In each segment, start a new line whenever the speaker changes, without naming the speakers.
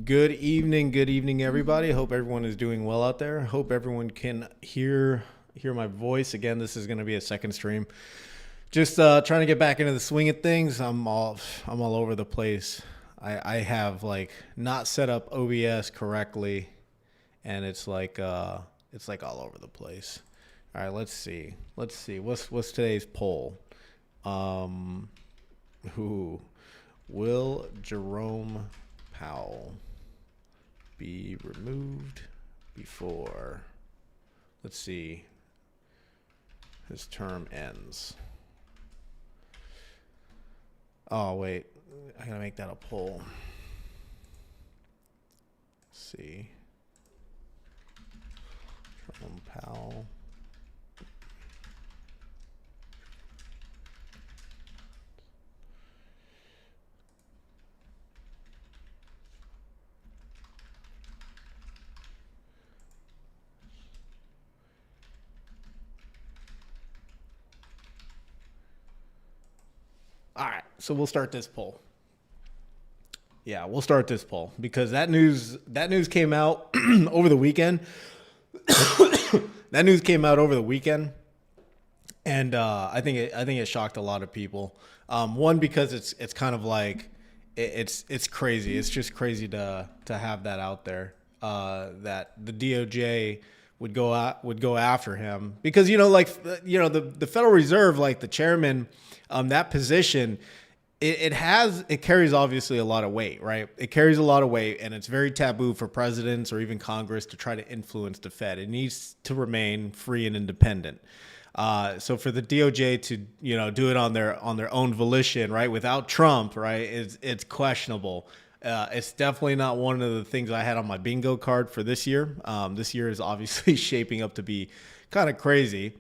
Good evening, everybody. Hope everyone is doing well out there. Hope everyone can hear my voice. Again, this is going to be a second stream. Just trying to get back into the swing of things. I'm all over the place. I have like not set up OBS correctly, and it's like all over the place. All right, let's see. What's today's poll? Who will Jerome Powell be removed before, let's see, his term ends? Oh, wait, I gotta make that a poll. Let's see. Jerome Powell. All right, so we'll start this poll. Yeah, we'll start this poll because that news came out over the weekend. That news came out over the weekend, and I think it shocked a lot of people. One, because it's kind of like it's crazy. It's just crazy to have that out there. That the DOJ would go after him because the Federal Reserve, like the chairman, that position, it carries obviously a lot of weight, right? It carries a lot of weight, and it's very taboo for presidents or even Congress to try to influence the Fed. It needs to remain free and independent. So for the DOJ to do it on their own volition, right, without Trump, right, it's questionable. It's definitely not one of the things I had on my bingo card for this year. This year is obviously shaping up to be kind of crazy.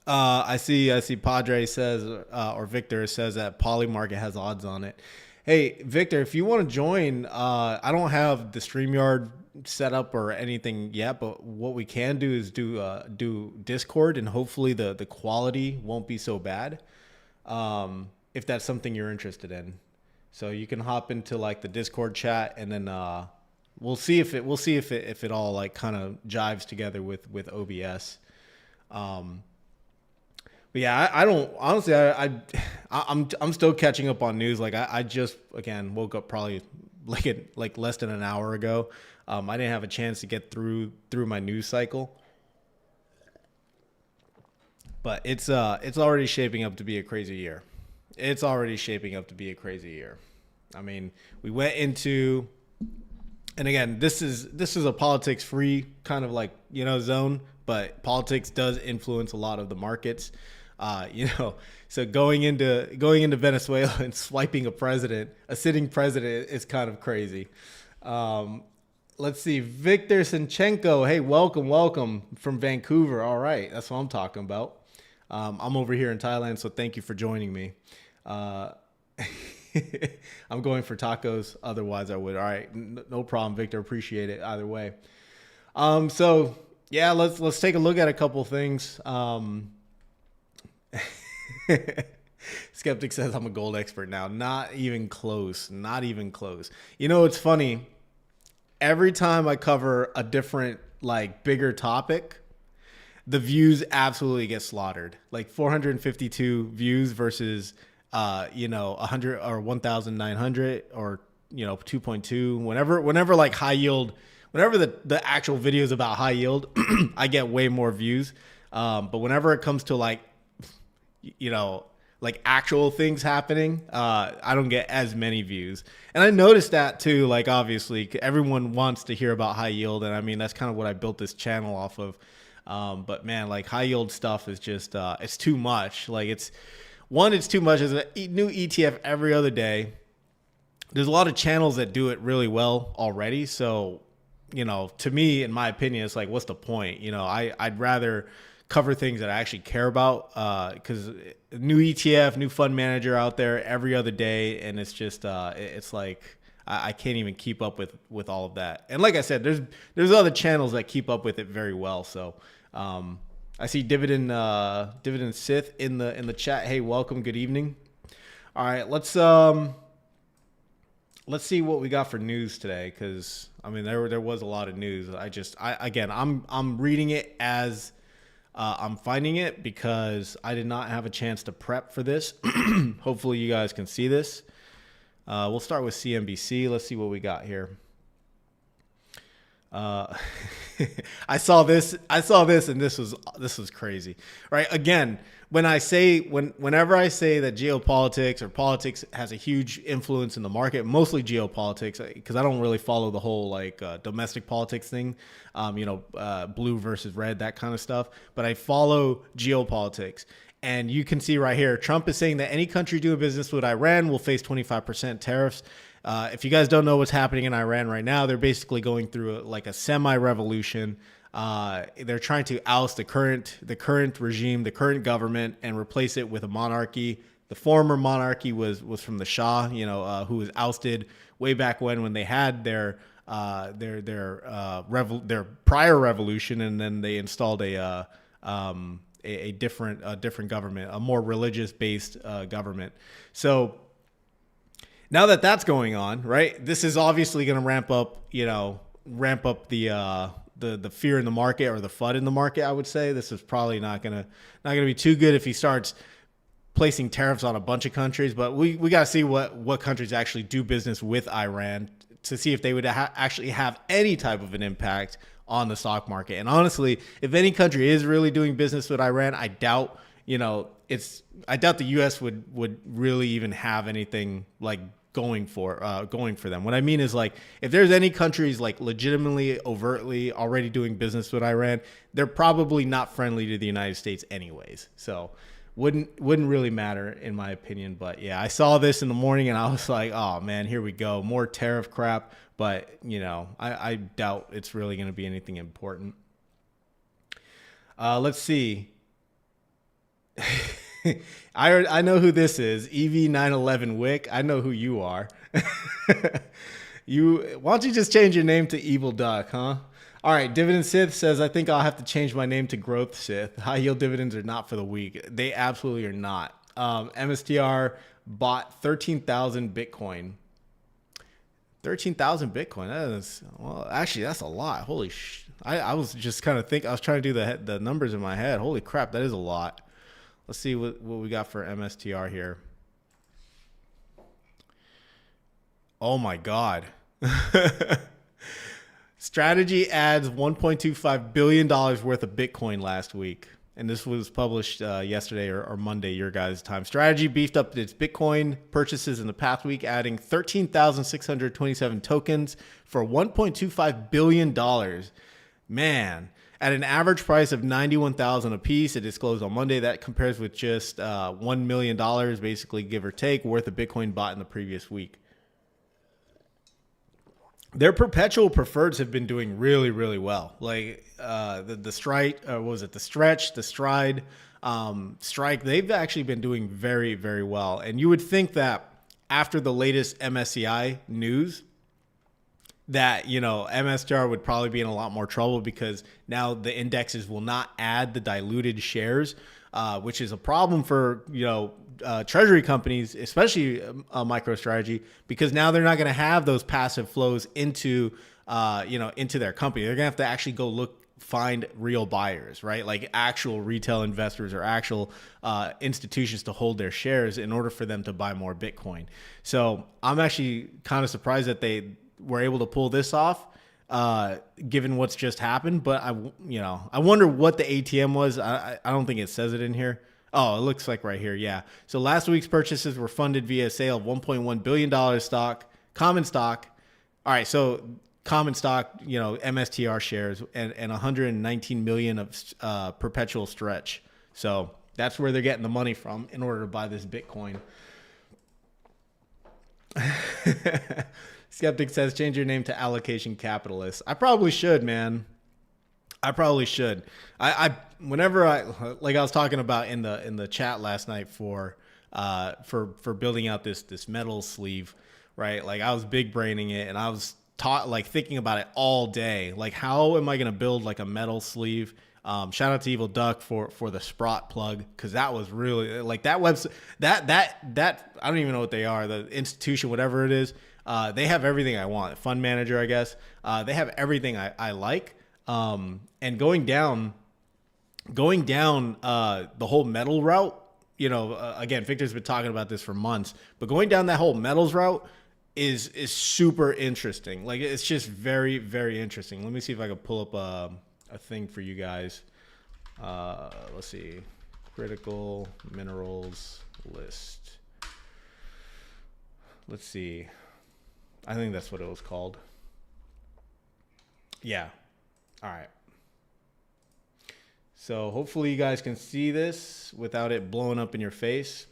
I see Padre says, or Victor says that Polymarket has odds on it. Hey, Victor, if you want to join, I don't have the StreamYard set up or anything yet, but what we can do is do Discord, and hopefully the quality won't be so bad. If that's something you're interested in. So you can hop into like the Discord chat, and then we'll see if it all like kind of jives together with OBS. But yeah, I don't honestly. I'm still catching up on news. Like I just again woke up probably like less than an hour ago. I didn't have a chance to get through my news cycle. But it's already shaping up to be a crazy year. It's already shaping up to be a crazy year. I mean, we went into, and again, this is a politics free kind of like, zone, but politics does influence a lot of the markets. So going into Venezuela and swiping a sitting president is kind of crazy. Let's see, Victor Sinchenko. Hey, welcome from Vancouver. All right. That's what I'm talking about. I'm over here in Thailand, so thank you for joining me. I'm going for tacos. Otherwise, I would. All right, no problem, Victor. Appreciate it either way. So yeah, let's take a look at a couple things. Skeptic says I'm a gold expert now. Not even close. Not even close. It's funny. Every time I cover a different, like, bigger topic, the views absolutely get slaughtered. Like 452 views versus 100 or 1,900 or 2.2. Whenever like high yield, whenever the actual videos about high yield, I get way more views. But whenever it comes to like actual things happening, I don't get as many views. And I noticed that too. Like obviously everyone wants to hear about high yield, and I mean that's kind of what I built this channel off of. But man, like high yield stuff is just it's too much. Like it's too much. There's a new ETF every other day. There's a lot of channels that do it really well already. So, to me, in my opinion, it's like, what's the point? I'd rather cover things that I actually care about, because new ETF, new fund manager out there every other day, and it's just it's like I can't even keep up with all of that. And like I said, there's other channels that keep up with it very well. So I see dividend Sith in the chat. Hey, welcome. Good evening. All right, let's let's see what we got for news today, because I mean there was a lot of news. I'm reading it as I'm finding it, because I did not have a chance to prep for this. Hopefully you guys can see this. We'll start with CNBC. Let's see what we got here. I saw this and this was crazy, right? Again, whenever I say that geopolitics or politics has a huge influence in the market, mostly geopolitics, because I don't really follow the whole domestic politics thing, blue versus red, that kind of stuff. But I follow geopolitics. And you can see right here, Trump is saying that any country doing business with Iran will face 25% tariffs. If you guys don't know what's happening in Iran right now, they're basically going through a semi-revolution. They're trying to oust the current regime, the current government, and replace it with a monarchy. The former monarchy was from the Shah, who was ousted way back when they had their prior revolution, and then they installed a different government, a more religious based government. So now that that's going on, right, this is obviously going to ramp up the fear in the market, or the FUD in the market. I would say this is probably not gonna be too good if he starts placing tariffs on a bunch of countries. But we got to see what countries actually do business with Iran, to see if they would actually have any type of an impact on the stock market. And honestly, if any country is really doing business with Iran, I doubt the U.S. would really even have anything going for them. What I mean is, if there's any countries legitimately, overtly already doing business with Iran, they're probably not friendly to the United States anyways. So wouldn't really matter in my opinion. But yeah, I saw this in the morning and I was like, oh man, here we go, more tariff crap. But I doubt it's really going to be anything important. Let's see. I know who this is. EV911 Wick. I know who you are. Why don't you just change your name to Evil Duck, huh? All right. Dividend Sith says, I think I'll have to change my name to Growth Sith. High yield dividends are not for the weak. They absolutely are not. MSTR bought 13,000 Bitcoin. 13,000 Bitcoin. Actually, that's a lot. Holy I was just kind of I was trying to do the numbers in my head. Holy crap, that is a lot. Let's see what we got for MSTR here. Oh my God. Strategy adds $1.25 billion worth of Bitcoin last week. And this was published yesterday or Monday, your guys' time. Strategy beefed up its Bitcoin purchases in the past week, adding 13,627 tokens for $1.25 billion. Man. At an average price of $91,000 a piece, it disclosed on Monday. That compares with just $1 million, basically give or take, worth of Bitcoin bought in the previous week. Their perpetual preferreds have been doing really, really well. The strike, the stride, strike, they've actually been doing very, very well. And you would think that after the latest MSCI news, that MSTR would probably be in a lot more trouble, because now the indexes will not add the diluted shares, which is a problem for treasury companies, especially MicroStrategy, because now they're not going to have those passive flows into their company. They're going to have to actually go find real buyers, right? Like actual retail investors or actual institutions to hold their shares in order for them to buy more Bitcoin. So I'm actually kind of surprised that they were able to pull this off, given what's just happened. But I wonder what the ATM was. I don't think it says it in here. Oh, it looks like right here. Yeah. So last week's purchases were funded via a sale of $1.1 billion common stock. All right. So common stock, MSTR shares and 119 million of perpetual stretch. So that's where they're getting the money from in order to buy this Bitcoin. Skeptic says, change your name to Allocation Capitalist. I probably should, man. I probably should. Whenever I was talking about in the chat last night for building out this metal sleeve, right? I was big braining it, and I was thinking about it all day. How am I going to build a metal sleeve? Shout out to Evil Duck for the Sprott plug, because that was really that website, that I don't even know what they are, the institution, whatever it is. They have everything I want. Fund manager, I guess. They have everything I like. And going down the whole metal route, you know, again, Victor's been talking about this for months, but going down that whole metals route is super interesting. Like, it's just very, very interesting. Let me see if I can pull up a thing for you guys. Let's see, critical minerals list. Let's see. I think that's what it was called. Yeah. All right. So hopefully you guys can see this without it blowing up in your face.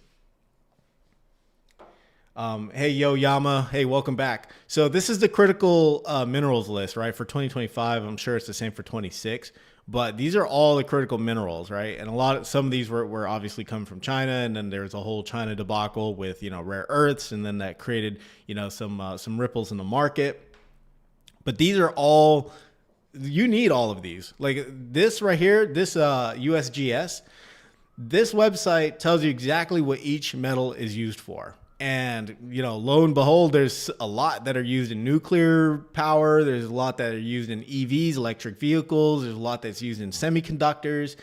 Hey, yo, Yama. Hey, welcome back. So this is the critical minerals list, right? For 2025. I'm sure it's the same for 26. But these are all the critical minerals, right? And some of these were obviously coming from China, and then there's a whole China debacle with, you know, rare earths, and then that created, you know, some ripples in the market. But these are all, you need all of these. Like this right here, this USGS, this website tells you exactly what each metal is used for. And, you know, lo and behold, there's a lot that are used in nuclear power. There's a lot that are used in EVs, electric vehicles. There's a lot that's used in semiconductors,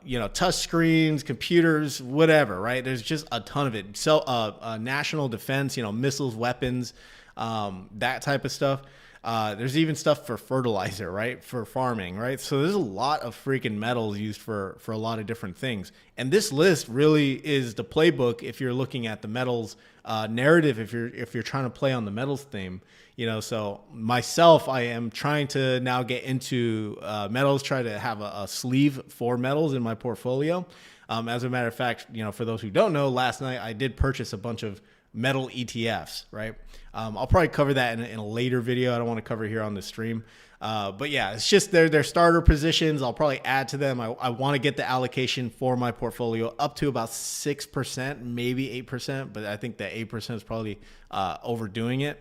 you know, touch screens, computers, whatever, right? There's just a ton of it. So national defense, you know, missiles, weapons, that type of stuff. There's even stuff for fertilizer, right? For farming, right? So there's a lot of freaking metals used for a lot of different things. And this list really is the playbook if you're looking at the metals narrative, if you're trying to play on the metals theme, you know. So myself, I am trying to now get into metals, try to have a sleeve for metals in my portfolio. As a matter of fact, you know, for those who don't know, last night I did purchase a bunch of metal ETFs, right? I'll probably cover that in a later video. I don't want to cover it here on the stream. But yeah, it's just their starter positions. I'll probably add to them. I want to get the allocation for my portfolio up to about 6%, maybe 8%, but I think that 8% is probably overdoing it.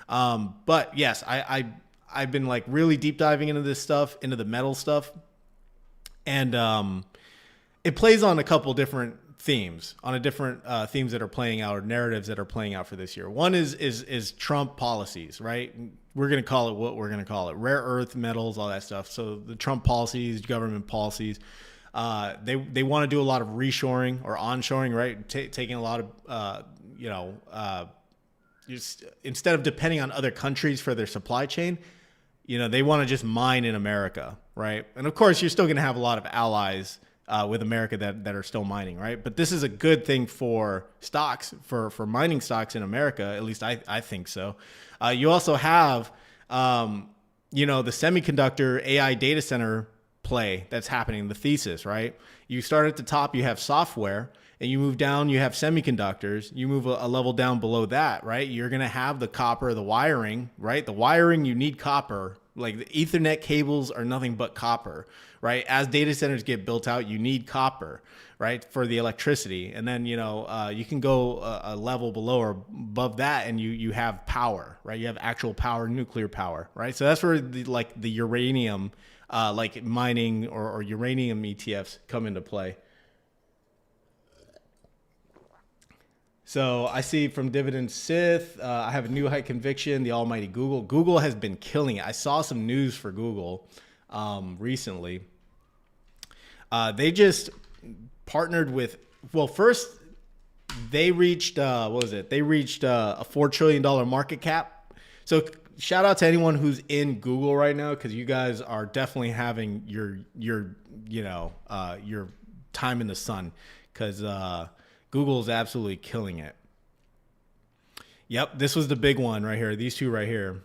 But yes, I've been like really deep diving into this stuff, into the metal stuff. And it plays on a couple different themes, themes that are playing out, or narratives that are playing out for this year. One is Trump policies, right? We're going to call it what we're going to call it: rare earth metals, all that stuff. So the Trump policies, government policies, they want to do a lot of reshoring or onshoring, right? Taking a lot of, just instead of depending on other countries for their supply chain, you know, they want to just mine in America, right? And of course, you're still going to have a lot of allies with America that are still mining, right? But this is a good thing for stocks, for mining stocks in America. At least I think so. You also have, you know, the semiconductor AI data center play that's happening, the thesis, right? You start at the top, you have software, and you move down, you have semiconductors. You move a level down below that, right? You're going to have the copper, the wiring, right? The wiring, you need copper. Like the Ethernet cables are nothing but copper, right? As data centers get built out, you need copper, right? For the electricity. And then, you know, you can go a level below or above that and you have power, right? You have actual power, nuclear power, right? So that's where the uranium, like mining or uranium ETFs come into play. So I see from Dividend Sith, I have a new high conviction, the almighty Google. Google has been killing it. I saw some news for Google recently. They just partnered with, well, first they reached, what was it? They reached a $4 trillion market cap. So shout out to anyone who's in Google right now, because you guys are definitely having your time in the sun, because Google is absolutely killing it. Yep, this was the big one right here. These two right here.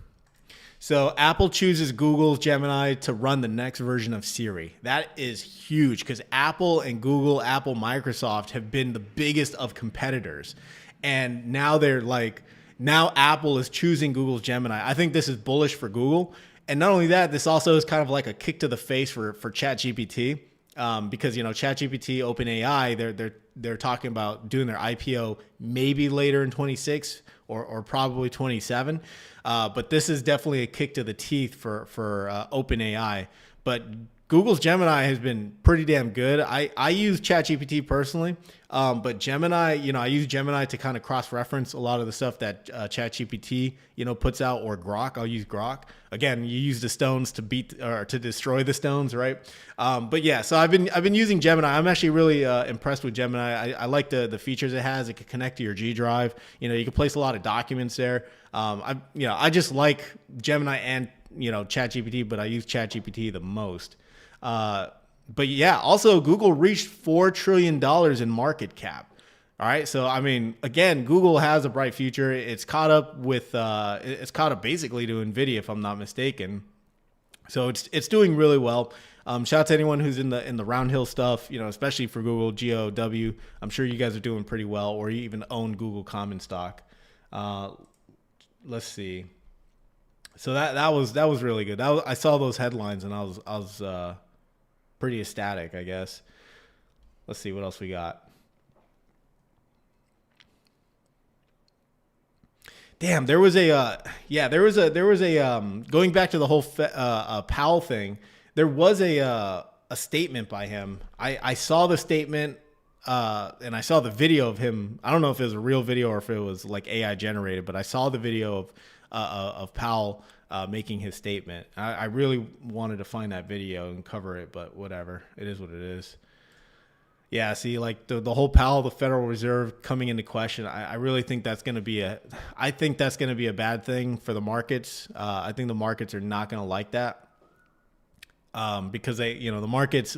So Apple chooses Google's Gemini to run the next version of Siri. That is huge, because Apple and Google, Apple, Microsoft have been the biggest of competitors. And now now Apple is choosing Google's Gemini. I think this is bullish for Google. And not only that, this also is kind of like a kick to the face for ChatGPT. Because, you know, ChatGPT, OpenAI, they're talking about doing their IPO maybe later in 26 or probably 27. But this is definitely a kick to the teeth for OpenAI. But Google's Gemini has been pretty damn good. I use ChatGPT personally, but Gemini, I use Gemini to kind of cross-reference a lot of the stuff that ChatGPT, puts out, or Grok. I'll use Grok. Again, you use the stones to beat or to destroy the stones, right? But yeah, so I've been using Gemini. I'm actually really impressed with Gemini. I like the features it has. It can connect to your G Drive. You can place a lot of documents there. I just like Gemini and ChatGPT, but I use ChatGPT the most. But yeah, also Google reached $4 trillion in market cap. All right. So, again, Google has a bright future. It's caught up basically to NVIDIA, if I'm not mistaken. So it's doing really well. Shout out to anyone who's in the roundhill stuff, especially for Google GOW. I'm sure you guys are doing pretty well, or you even own Google common stock. Let's see. So that was really good. I saw those headlines and I was pretty ecstatic, I guess. Let's see what else we got. Damn, there was a going back to the whole Powell thing. There was a statement by him. I saw the statement and I saw the video of him. I don't know if it was a real video or if it was like AI generated, but I saw the video of Powell making his statement. I really wanted to find that video and cover it, but whatever. It is what it is. Yeah, see, like the whole Powell, the Federal Reserve coming into question, I really think that's going to be a bad thing for the markets. I think the markets are not going to like that because the markets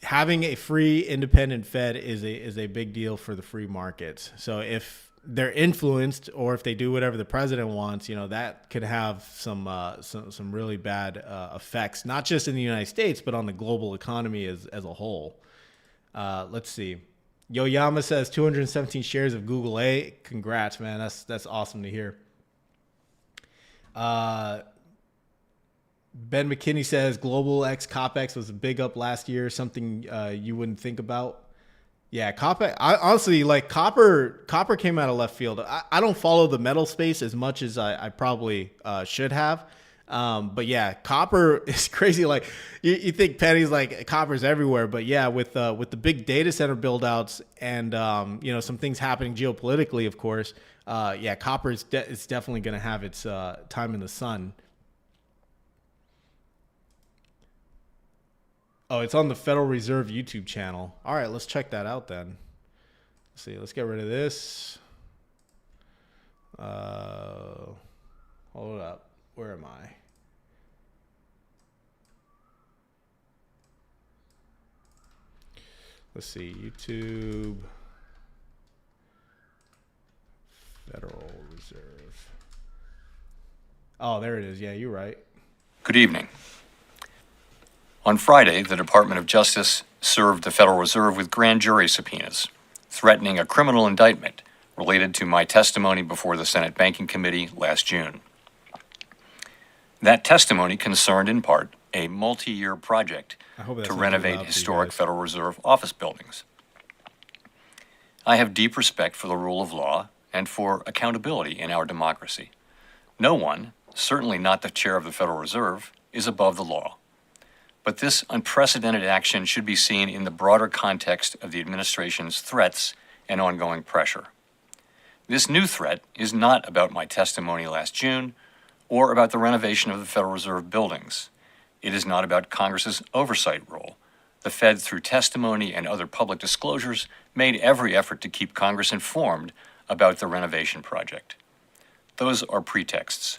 having a free, independent Fed is a big deal for the free markets. So if they're influenced, or if they do whatever the president wants, that could have some really bad effects, not just in the United States, but on the global economy as a whole. Let's see. Yoyama says 217 shares of Google A. Congrats, man. That's awesome to hear. Ben McKinney says Global X CopX was a big up last year, something you wouldn't think about. Yeah, copper. Honestly, like copper came out of left field. I don't follow the metal space as much as I probably should have. But yeah, copper is crazy. Like you think pennies, like copper's everywhere, but yeah, with the big data center build outs and some things happening geopolitically, of course. Yeah, copper is definitely going to have its time in the sun. Oh, it's on the Federal Reserve YouTube channel. All right, let's check that out then. Let's see. Let's get rid of this. Hold up. Where am I? Let's see. YouTube. Federal Reserve. Oh, there it is. Yeah, you're right.
Good evening. On Friday, the Department of Justice served the Federal Reserve with grand jury subpoenas, threatening a criminal indictment related to my testimony before the Senate Banking Committee last June. That testimony concerned, in part, a multi-year project to renovate historic Federal Reserve office buildings. I have deep respect for the rule of law and for accountability in our democracy. No one, certainly not the chair of the Federal Reserve, is above the law. But this unprecedented action should be seen in the broader context of the administration's threats and ongoing pressure. This new threat is not about my testimony last June or about the renovation of the Federal Reserve buildings. It is not about Congress's oversight role. The Fed, through testimony and other public disclosures, made every effort to keep Congress informed about the renovation project. Those are pretexts.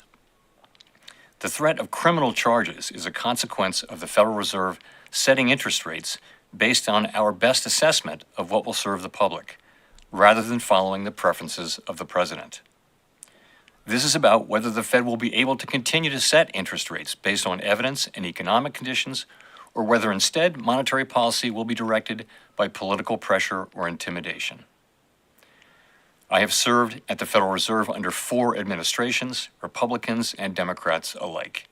The threat of criminal charges is a consequence of the Federal Reserve setting interest rates based on our best assessment of what will serve the public, rather than following the preferences of the president. This is about whether the Fed will be able to continue to set interest rates based on evidence and economic conditions, or whether instead monetary policy will be directed by political pressure or intimidation. I have served at the Federal Reserve under 4 administrations, Republicans and Democrats alike.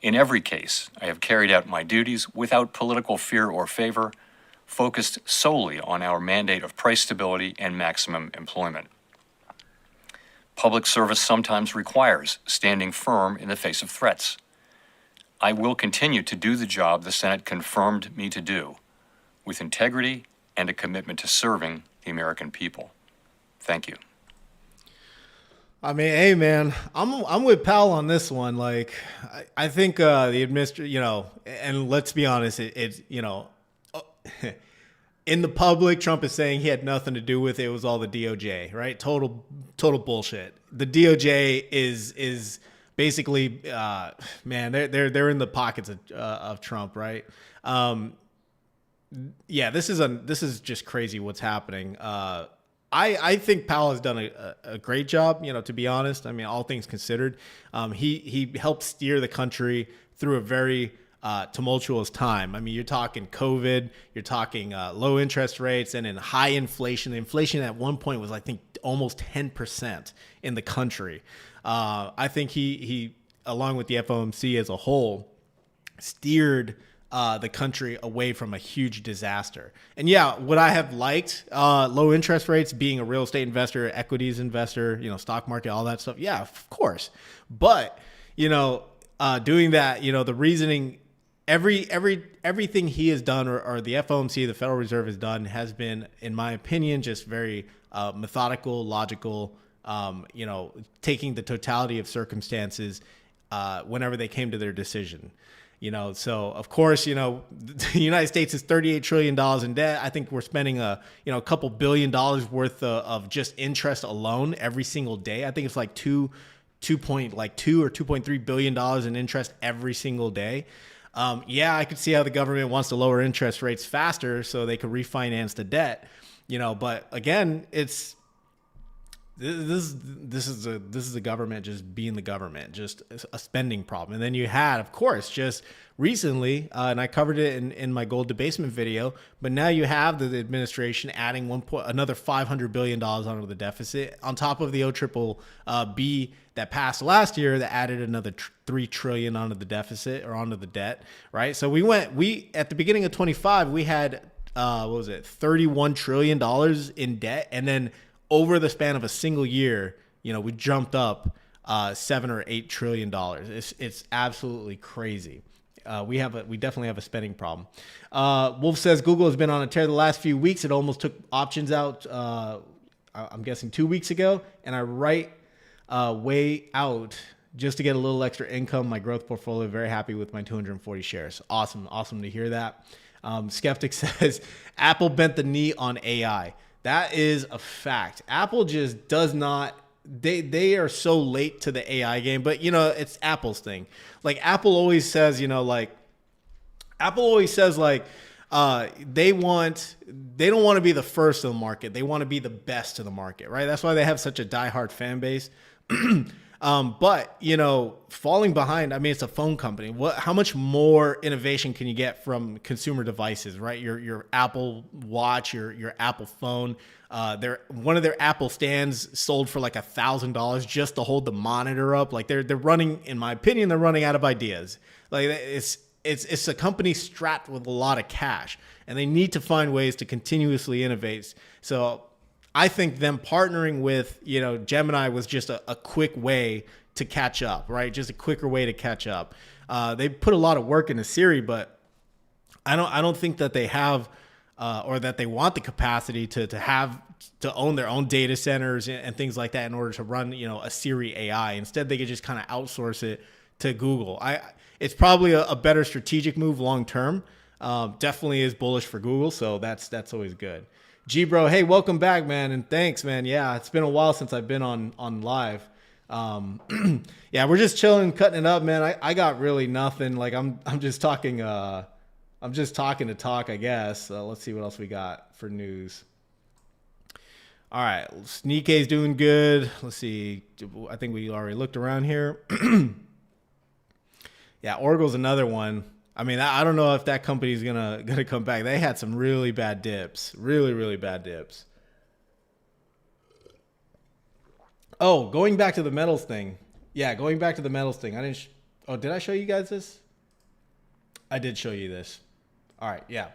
In every case, I have carried out my duties without political fear or favor, focused solely on our mandate of price stability and maximum employment. Public service sometimes requires standing firm in the face of threats. I will continue to do the job the Senate confirmed me to do, with integrity and a commitment to serving the American people. Thank you.
I mean, hey man, I'm with Powell on this one. Like, I think the administration, and let's be honest, it's in the public, Trump is saying he had nothing to do with it. It was all the DOJ, right? Total bullshit. The DOJ is basically, man, they're in the pockets of Trump, right? Yeah, this is just crazy what's happening. I think Powell has done a great job, to be honest. I mean, all things considered, he helped steer the country through a very tumultuous time. I mean, you're talking COVID, you're talking low interest rates, and in high inflation. The inflation at one point was, I think, almost 10% in the country. I think he, along with the FOMC as a whole, steered the country away from a huge disaster. And yeah, would I have liked low interest rates, being a real estate investor, equities investor, stock market, all that stuff? Yeah, of course. But, doing that, the reasoning, everything he has done or the FOMC, the Federal Reserve has done has been, in my opinion, just very methodical, logical, taking the totality of circumstances whenever they came to their decision. So of course, the United States is $38 trillion in debt. I think we're spending a couple $billion worth of just interest alone every single day. I think it's like $2 or $2.3 billion in interest every single day. Yeah, I could see how the government wants to lower interest rates faster so they could refinance the debt, but again, this is the government just being the government, just a spending problem. And then you had, of course, just recently, and I covered it in my gold debasement video, but now you have the administration adding another $500 billion onto the deficit on top of the OBBB that passed last year that added another $3 trillion onto the deficit or onto the debt, right? So we at the beginning of 25, we had, $31 trillion in debt. And then over the span of a single year, we jumped up $7 or $8 trillion. It's absolutely crazy. We definitely have a spending problem. Wolf says Google has been on a tear the last few weeks. It almost took options out. I'm guessing 2 weeks ago, and I write way out just to get a little extra income. My growth portfolio. Very happy with my 240 shares. Awesome to hear that. Skeptic says Apple bent the knee on AI. That is a fact. Apple just does not, they are so late to the AI game, but it's Apple's thing. Like Apple always says, they don't want to be the first of the market. They want to be the best of the market, right? That's why they have such a diehard fan base. But falling behind, I mean, it's a phone company. How much more innovation can you get from consumer devices, right? Your Apple Watch, your Apple phone. One of their Apple stands sold for like $1,000 just to hold the monitor up. Like they're running, in my opinion, they're running out of ideas. Like it's a company strapped with a lot of cash, and they need to find ways to continuously innovate. So I think them partnering with, Gemini was just a quick way to catch up, right? Just a quicker way to catch up. They put a lot of work into Siri, but I don't think that they have or that they want the capacity to own their own data centers and things like that in order to run, a Siri AI. Instead, they could just kind of outsource it to Google. It's probably a better strategic move long term. Definitely is bullish for Google, so that's always good. G bro, hey, welcome back, man, and thanks, man. Yeah, it's been a while since I've been on live. Yeah, we're just chilling, cutting it up, man. I got really nothing. Like I'm just talking. I'm just talking to talk, I guess. Let's see what else we got for news. All right, Nikkei's doing good. Let's see. I think we already looked around here. Yeah, Oracle's another one. I mean, I don't know if that company's gonna come back. They had some really bad dips, really bad dips. Oh, going back to the metals thing. Yeah, going back to the metals thing. Did I show you guys this? I did show you this. All right, yeah.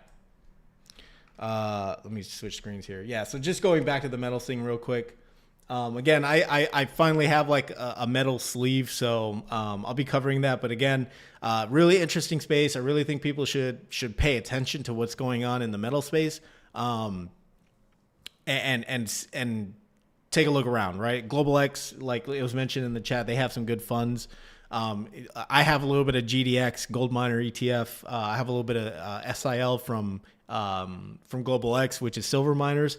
Let me switch screens here. Yeah, so just going back to the metals thing real quick. Again, I finally have like a metal sleeve, so I'll be covering that. But again, really interesting space. I really think people should pay attention to what's going on in the metal space, and take a look around. Right, Global X, like it was mentioned in the chat, they have some good funds. I have a little bit of GDX, Gold Miner ETF. I have a little bit of SIL from Global X, which is silver miners.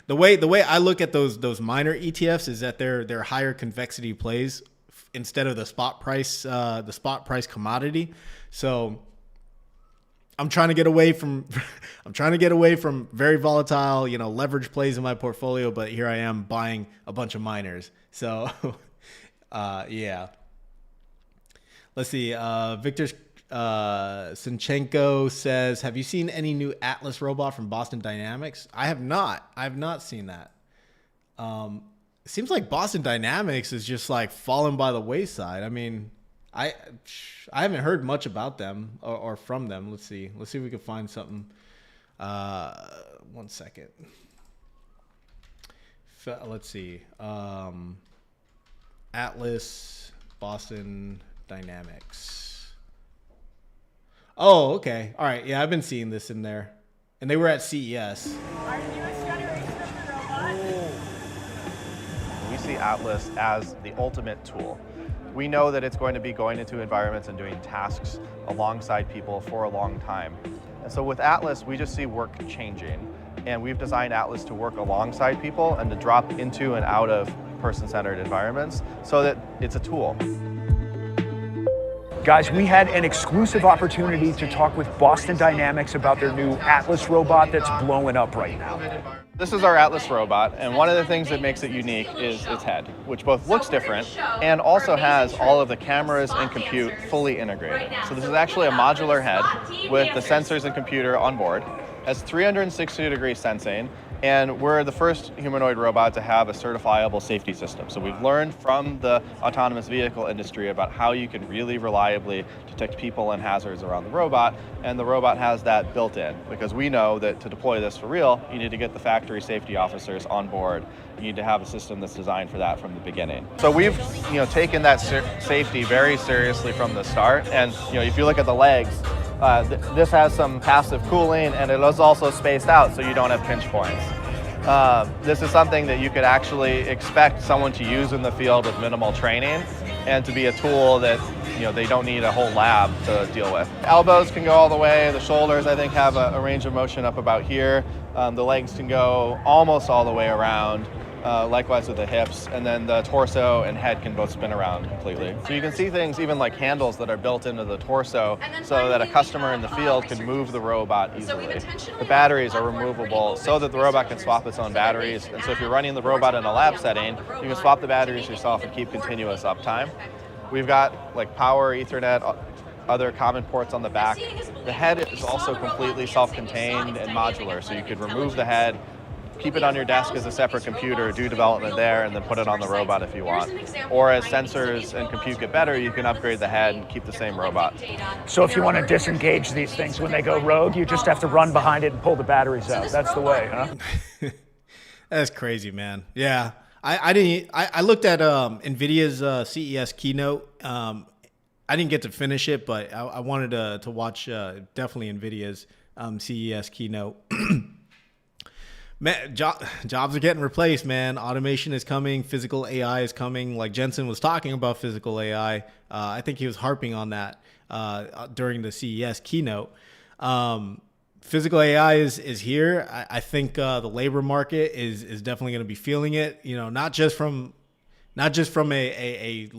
The way I look at those miner ETFs is that they're higher convexity plays instead of the spot price commodity. So I'm trying to get away from very volatile, leverage plays in my portfolio, but here I am buying a bunch of miners. So yeah. Let's see. Victor Sinchenko says, have you seen any new Atlas robot from Boston Dynamics? I have not. I have not seen that. It seems like Boston Dynamics is just like falling by the wayside. I mean, I haven't heard much about them or from them. Let's see if we can find something. 1 second. Let's see. Atlas, Boston Dynamics. Oh, okay. All right. Yeah, I've been seeing this in there. And they were at CES.
Our newest generation of the robot.
We see Atlas as the ultimate tool. We know that it's going to be going into environments and doing tasks alongside people for a long time. And so with Atlas, we just see work changing. And we've designed Atlas to work alongside people and to drop into and out of person-centered environments so that it's a tool.
Guys, we had an exclusive opportunity to talk with Boston Dynamics about their new Atlas robot that's blowing up right now.
This is our Atlas robot, and one of the things that makes it unique is its head, which both looks different and also has all of the cameras and compute fully integrated. So this is actually a modular head with the sensors and computer on board, has 360-degree sensing, and we're the first humanoid robot to have a certifiable safety system. So we've learned from the autonomous vehicle industry about how you can really reliably detect people and hazards around the robot, and the robot has that built in, because we know that to deploy this for real, you need to get the factory safety officers on board. You need to have a system that's designed for that from the beginning. So we've taken that safety very seriously from the start, and if you look at the legs, this has some passive cooling, and it is also spaced out so you don't have pinch points. This is something that you could actually expect someone to use in the field with minimal training, and to be a tool that they don't need a whole lab to deal with. Elbows can go all the way. The shoulders, I think, have a range of motion up about here. The legs can go almost all the way around. Likewise with the hips, and then the torso and head can both spin around completely. So you can see things even like handles that are built into the torso so that a customer in the field can move the robot easily. The batteries are removable so that the robot can swap its own batteries, and so if you're running the robot in a lab setting, you can swap the batteries yourself and keep continuous uptime. We've got like power, Ethernet, other common ports on the back. The head is also completely self-contained and modular, so you could remove the head, keep it on your desk as a separate computer, do development there, and then put it on the robot if you want. Or as sensors and compute get better, you can upgrade the head and keep the same robot.
So if you want to disengage these things when they go rogue, you just have to run behind it and pull the batteries out. That's the way, huh?
That's crazy, man. Yeah. I looked at NVIDIA's CES keynote. I didn't get to finish it, but I wanted to watch definitely NVIDIA's CES keynote. Man, jobs are getting replaced, man. Automation is coming. Physical AI is coming. Like Jensen was talking about physical AI. I think he was harping on that during the CES keynote. Physical AI is here. I think the labor market is definitely going to be feeling it. Not just from a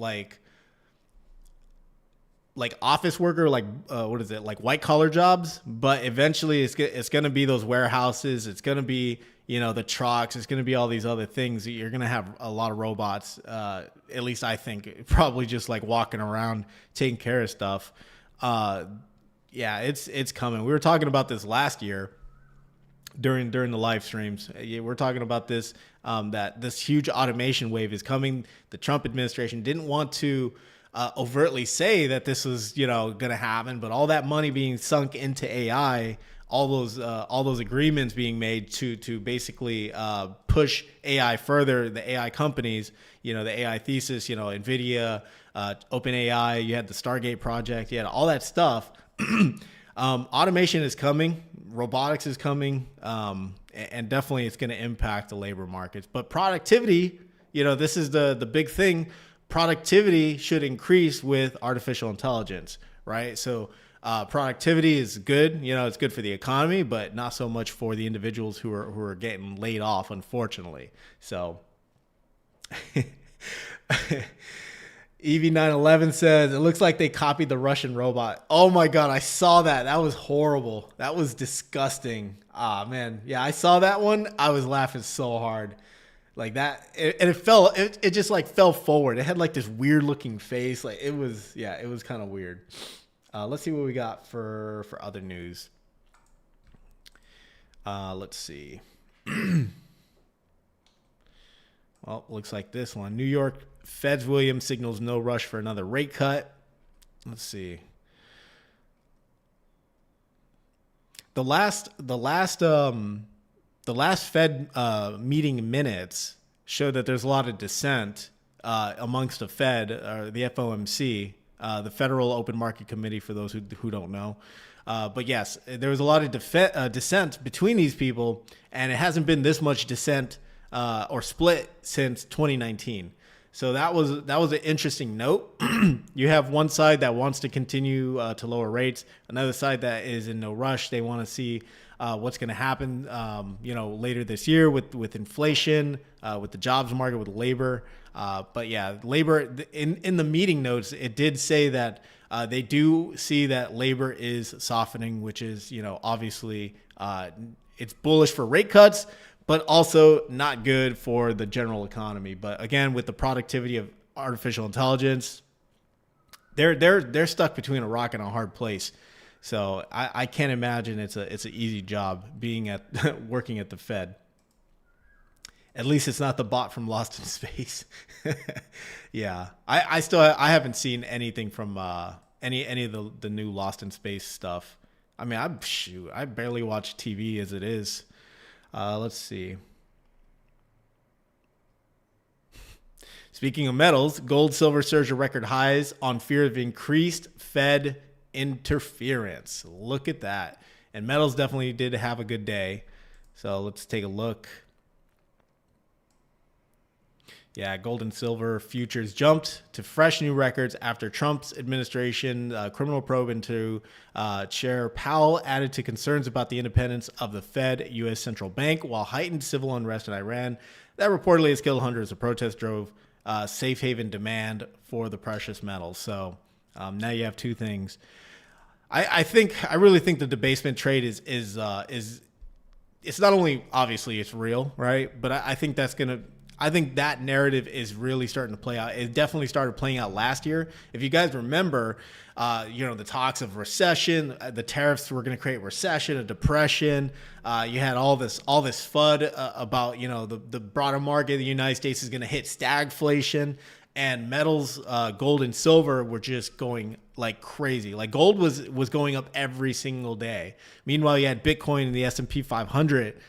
like office worker, like like white collar jobs, but eventually it's going to be those warehouses. It's going to be the trucks. It's going to be all these other things. You're going to have a lot of robots. At least I think probably just like walking around taking care of stuff. Yeah, it's coming. We were talking about this last year during the live streams. We're talking about this that this huge automation wave is coming. The Trump administration didn't want to overtly say that this was going to happen, but all that money being sunk into AI all those agreements being made to basically push AI further. The AI companies, the AI thesis, NVIDIA, OpenAI, you had the Stargate project, you had all that stuff. Automation is coming, robotics is coming, and definitely it's going to impact the labor markets. But productivity, this is the big thing. Productivity should increase with artificial intelligence, right? So productivity is good. It's good for the economy, but not so much for the individuals who are getting laid off, unfortunately. So EV911 says, it looks like they copied the Russian robot. Oh my God, I saw that. That was horrible. That was disgusting. Ah, man. Yeah, I saw that one. I was laughing so hard. Like that. And it just like fell forward. It had like this weird looking face. Like it was kind of weird. Let's see what we got for other news. Let's see. Well, looks like this one. New York Fed's Williams signals no rush for another rate cut. Let's see. The last Fed meeting minutes show that there's a lot of dissent amongst the Fed, or the FOMC, the Federal Open Market Committee, for those who don't know. But yes, there was a lot of dissent between these people, and it hasn't been this much dissent or split since 2019. So that was an interesting note. You have one side that wants to continue to lower rates, another side that is in no rush. They want to see what's going to happen, later this year with inflation, with the jobs market, with labor. But yeah, labor in the meeting notes, it did say that they do see that labor is softening, which is, obviously it's bullish for rate cuts, but also not good for the general economy. But again, with the productivity of artificial intelligence, they're stuck between a rock and a hard place. So I can't imagine it's an easy job being working at the Fed. At least it's not the bot from Lost in Space. Yeah, I haven't seen anything from any of the new Lost in Space stuff. I mean, I barely watch TV as it is. Let's see. Speaking of metals, gold, silver surged to record highs on fear of increased Fed interference. Look at that. And metals definitely did have a good day. So let's take a look. Yeah, gold and silver futures jumped to fresh new records after Trump's administration criminal probe into Chair Powell added to concerns about the independence of the Fed, U.S. central bank, while heightened civil unrest in Iran that reportedly has killed hundreds of protests drove safe haven demand for the precious metals. So now you have two things. I really think the debasement trade is it's not only obviously it's real, right? But I think I think that narrative is really starting to play out. It definitely started playing out last year. If you guys remember, the talks of recession, the tariffs were going to create recession, a depression. You had all this FUD about, the broader market. The United States is going to hit stagflation, and metals, gold and silver were just going like crazy. Like gold was going up every single day. Meanwhile, you had Bitcoin and the S&P 500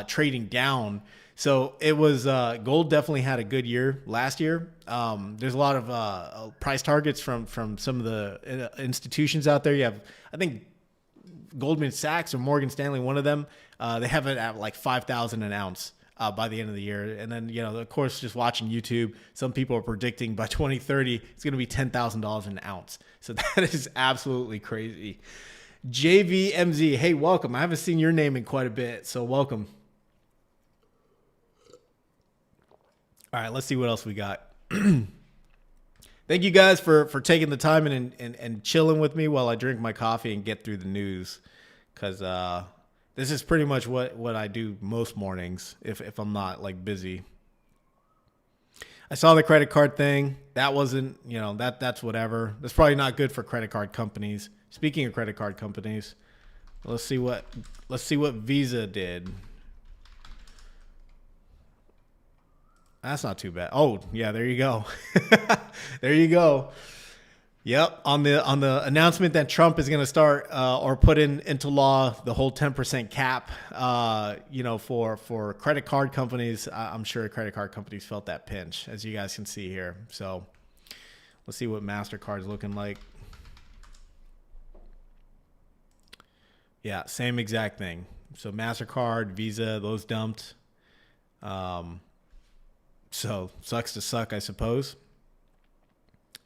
trading down. So it was gold definitely had a good year last year. There's a lot of price targets from some of the institutions out there. You have, I think, Goldman Sachs or Morgan Stanley, one of them. They have it at like 5,000 an ounce by the end of the year. And then, of course, just watching YouTube, some people are predicting by 2030 it's going to be $10,000 an ounce. So that is absolutely crazy. JVMZ, hey, welcome. I haven't seen your name in quite a bit, so welcome. All right, let's see what else we got. Thank you guys for taking the time and chilling with me while I drink my coffee and get through the news, because this is pretty much what I do most mornings if I'm not like busy. I saw the credit card thing. That wasn't, that's whatever. That's probably not good for credit card companies. Speaking of credit card companies, let's see what Visa did. That's not too bad. Oh, yeah, there you go. There you go. Yep, on the announcement that Trump is going to start or put into law the whole 10% cap, for credit card companies. I'm sure credit card companies felt that pinch, as you guys can see here. So let's see what MasterCard's looking like. Yeah, same exact thing. So MasterCard, Visa, those dumped. So sucks to suck, I suppose.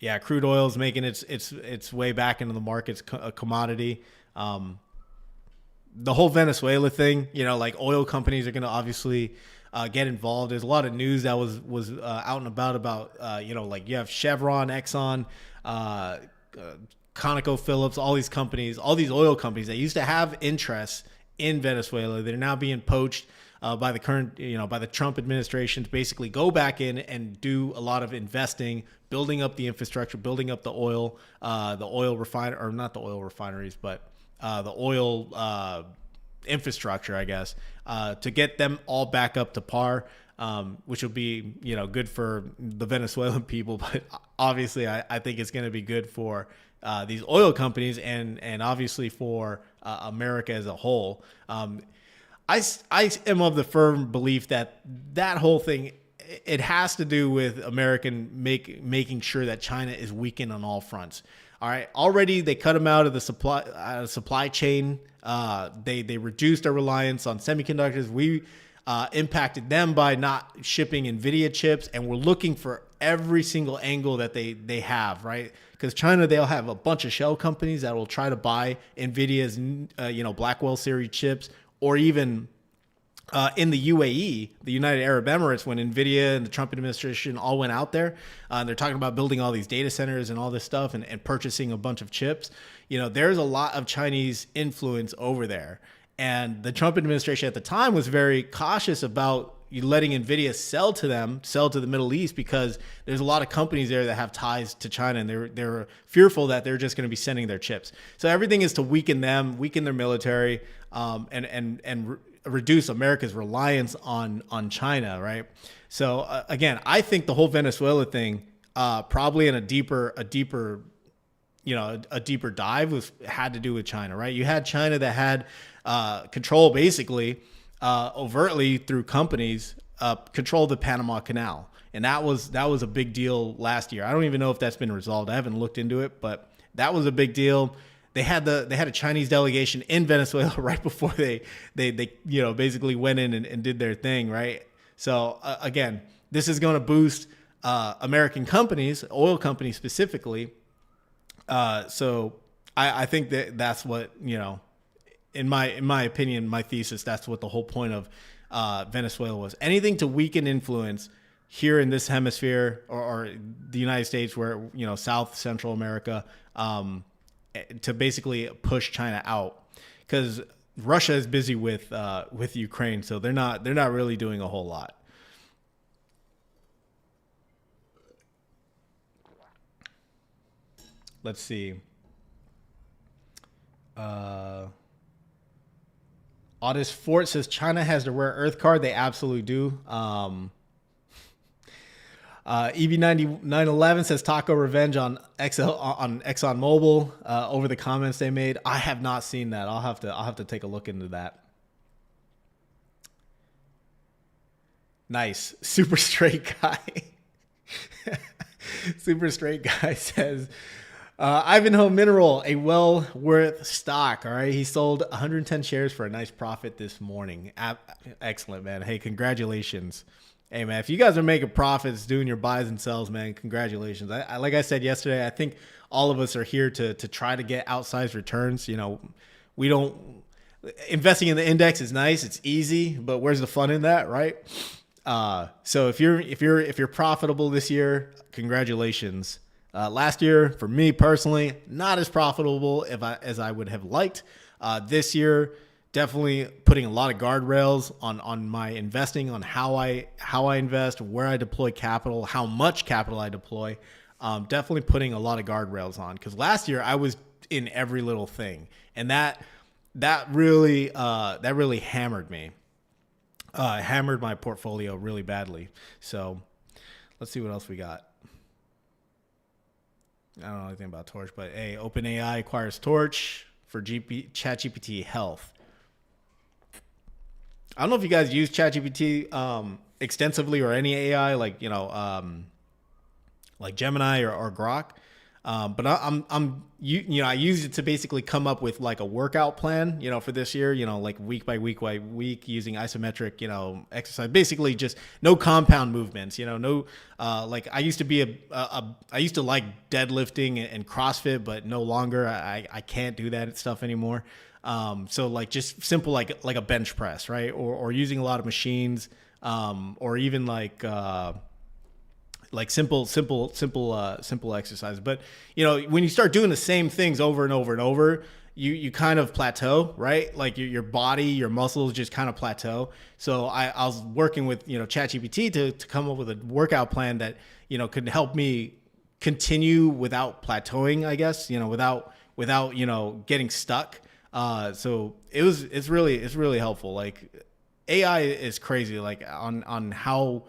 Yeah, crude oil is making its way back into the markets, a commodity. The whole Venezuela thing, like oil companies are going to obviously get involved. There's a lot of news that was out and about, like you have Chevron, Exxon, ConocoPhillips, all these companies, all these oil companies that used to have interests in Venezuela. They're now being poached by the current, by the Trump administration to basically go back in and do a lot of investing, building up the infrastructure, building up the oil not the oil refineries, but the oil infrastructure, I guess, to get them all back up to par, which will be, good for the Venezuelan people. But obviously, I think it's going to be good for these oil companies and obviously for America as a whole. I am of the firm belief that whole thing, it has to do with making sure that China is weakened on all fronts. All right. Already they cut them out of the supply chain. They reduced our reliance on semiconductors. We impacted them by not shipping NVIDIA chips, and we're looking for every single angle that they have, right? Because China, they'll have a bunch of shell companies that will try to buy NVIDIA's, Blackwell series chips, or even in the UAE, the United Arab Emirates, when NVIDIA and the Trump administration all went out there, and they're talking about building all these data centers and all this stuff and purchasing a bunch of chips. There's a lot of Chinese influence over there. And the Trump administration at the time was very cautious about letting NVIDIA sell to the Middle East, because there's a lot of companies there that have ties to China, and they're fearful that they're just going to be sending their chips. So everything is to weaken them, weaken their military, and reduce America's reliance on China, right? So again, I think the whole Venezuela thing, probably in a deeper dive had to do with China, right? You had China that had control, basically, overtly through companies, control the Panama Canal. And that was a big deal last year. I don't even know if that's been resolved. I haven't looked into it, but that was a big deal. They had a Chinese delegation in Venezuela right before they basically went in and did their thing, right? So again, this is going to boost American companies, oil companies specifically. So I think that's what, in my opinion, my thesis, that's what the whole point of Venezuela was. Anything to weaken influence here in this hemisphere or the United States, where, South Central America, to basically push China out, because Russia is busy with Ukraine, so they're not really doing a whole lot. Let's see. Audis Fort says China has the rare earth card. They absolutely do. EV911 says Taco Revenge on ExxonMobil over the comments they made. I have not seen that. I'll have to take a look into that. Nice. Super straight guy. Super straight guy says Ivanhoe Mineral, a well worth stock. All right. He sold 110 shares for a nice profit this morning. Excellent, man. Hey, congratulations. Hey, man, if you guys are making profits doing your buys and sells, man, congratulations. I like I said yesterday, I think all of us are here to try to get outsized returns. We don't, investing in the index is nice. It's easy, but where's the fun in that, right? So if you're profitable this year, congratulations. Last year, for me personally, not as profitable as I would have liked. This year, definitely putting a lot of guardrails on my investing, on how I invest, where I deploy capital, how much capital I deploy. Definitely putting a lot of guardrails on, because last year I was in every little thing, and that really hammered me. Hammered my portfolio really badly. So let's see what else we got. I don't know anything about Torch, but hey, OpenAI acquires Torch for ChatGPT Health. I don't know if you guys use ChatGPT extensively or any AI like like Gemini or Grok, but I used it to basically come up with like a workout plan, for this year, like week by week using isometric, exercise, basically just no compound movements, no, like I used to be I used to like deadlifting and CrossFit, but no longer. I can't do that stuff anymore. So like just simple, like a bench press, right? Or using a lot of machines, or even like simple exercise. But when you start doing the same things over and over and over, you kind of plateau, right? Like your body, your muscles just kind of plateau. So I was working with ChatGPT to come up with a workout plan that could help me continue without plateauing, I guess, without getting stuck. So it's really helpful. Like AI is crazy, like on how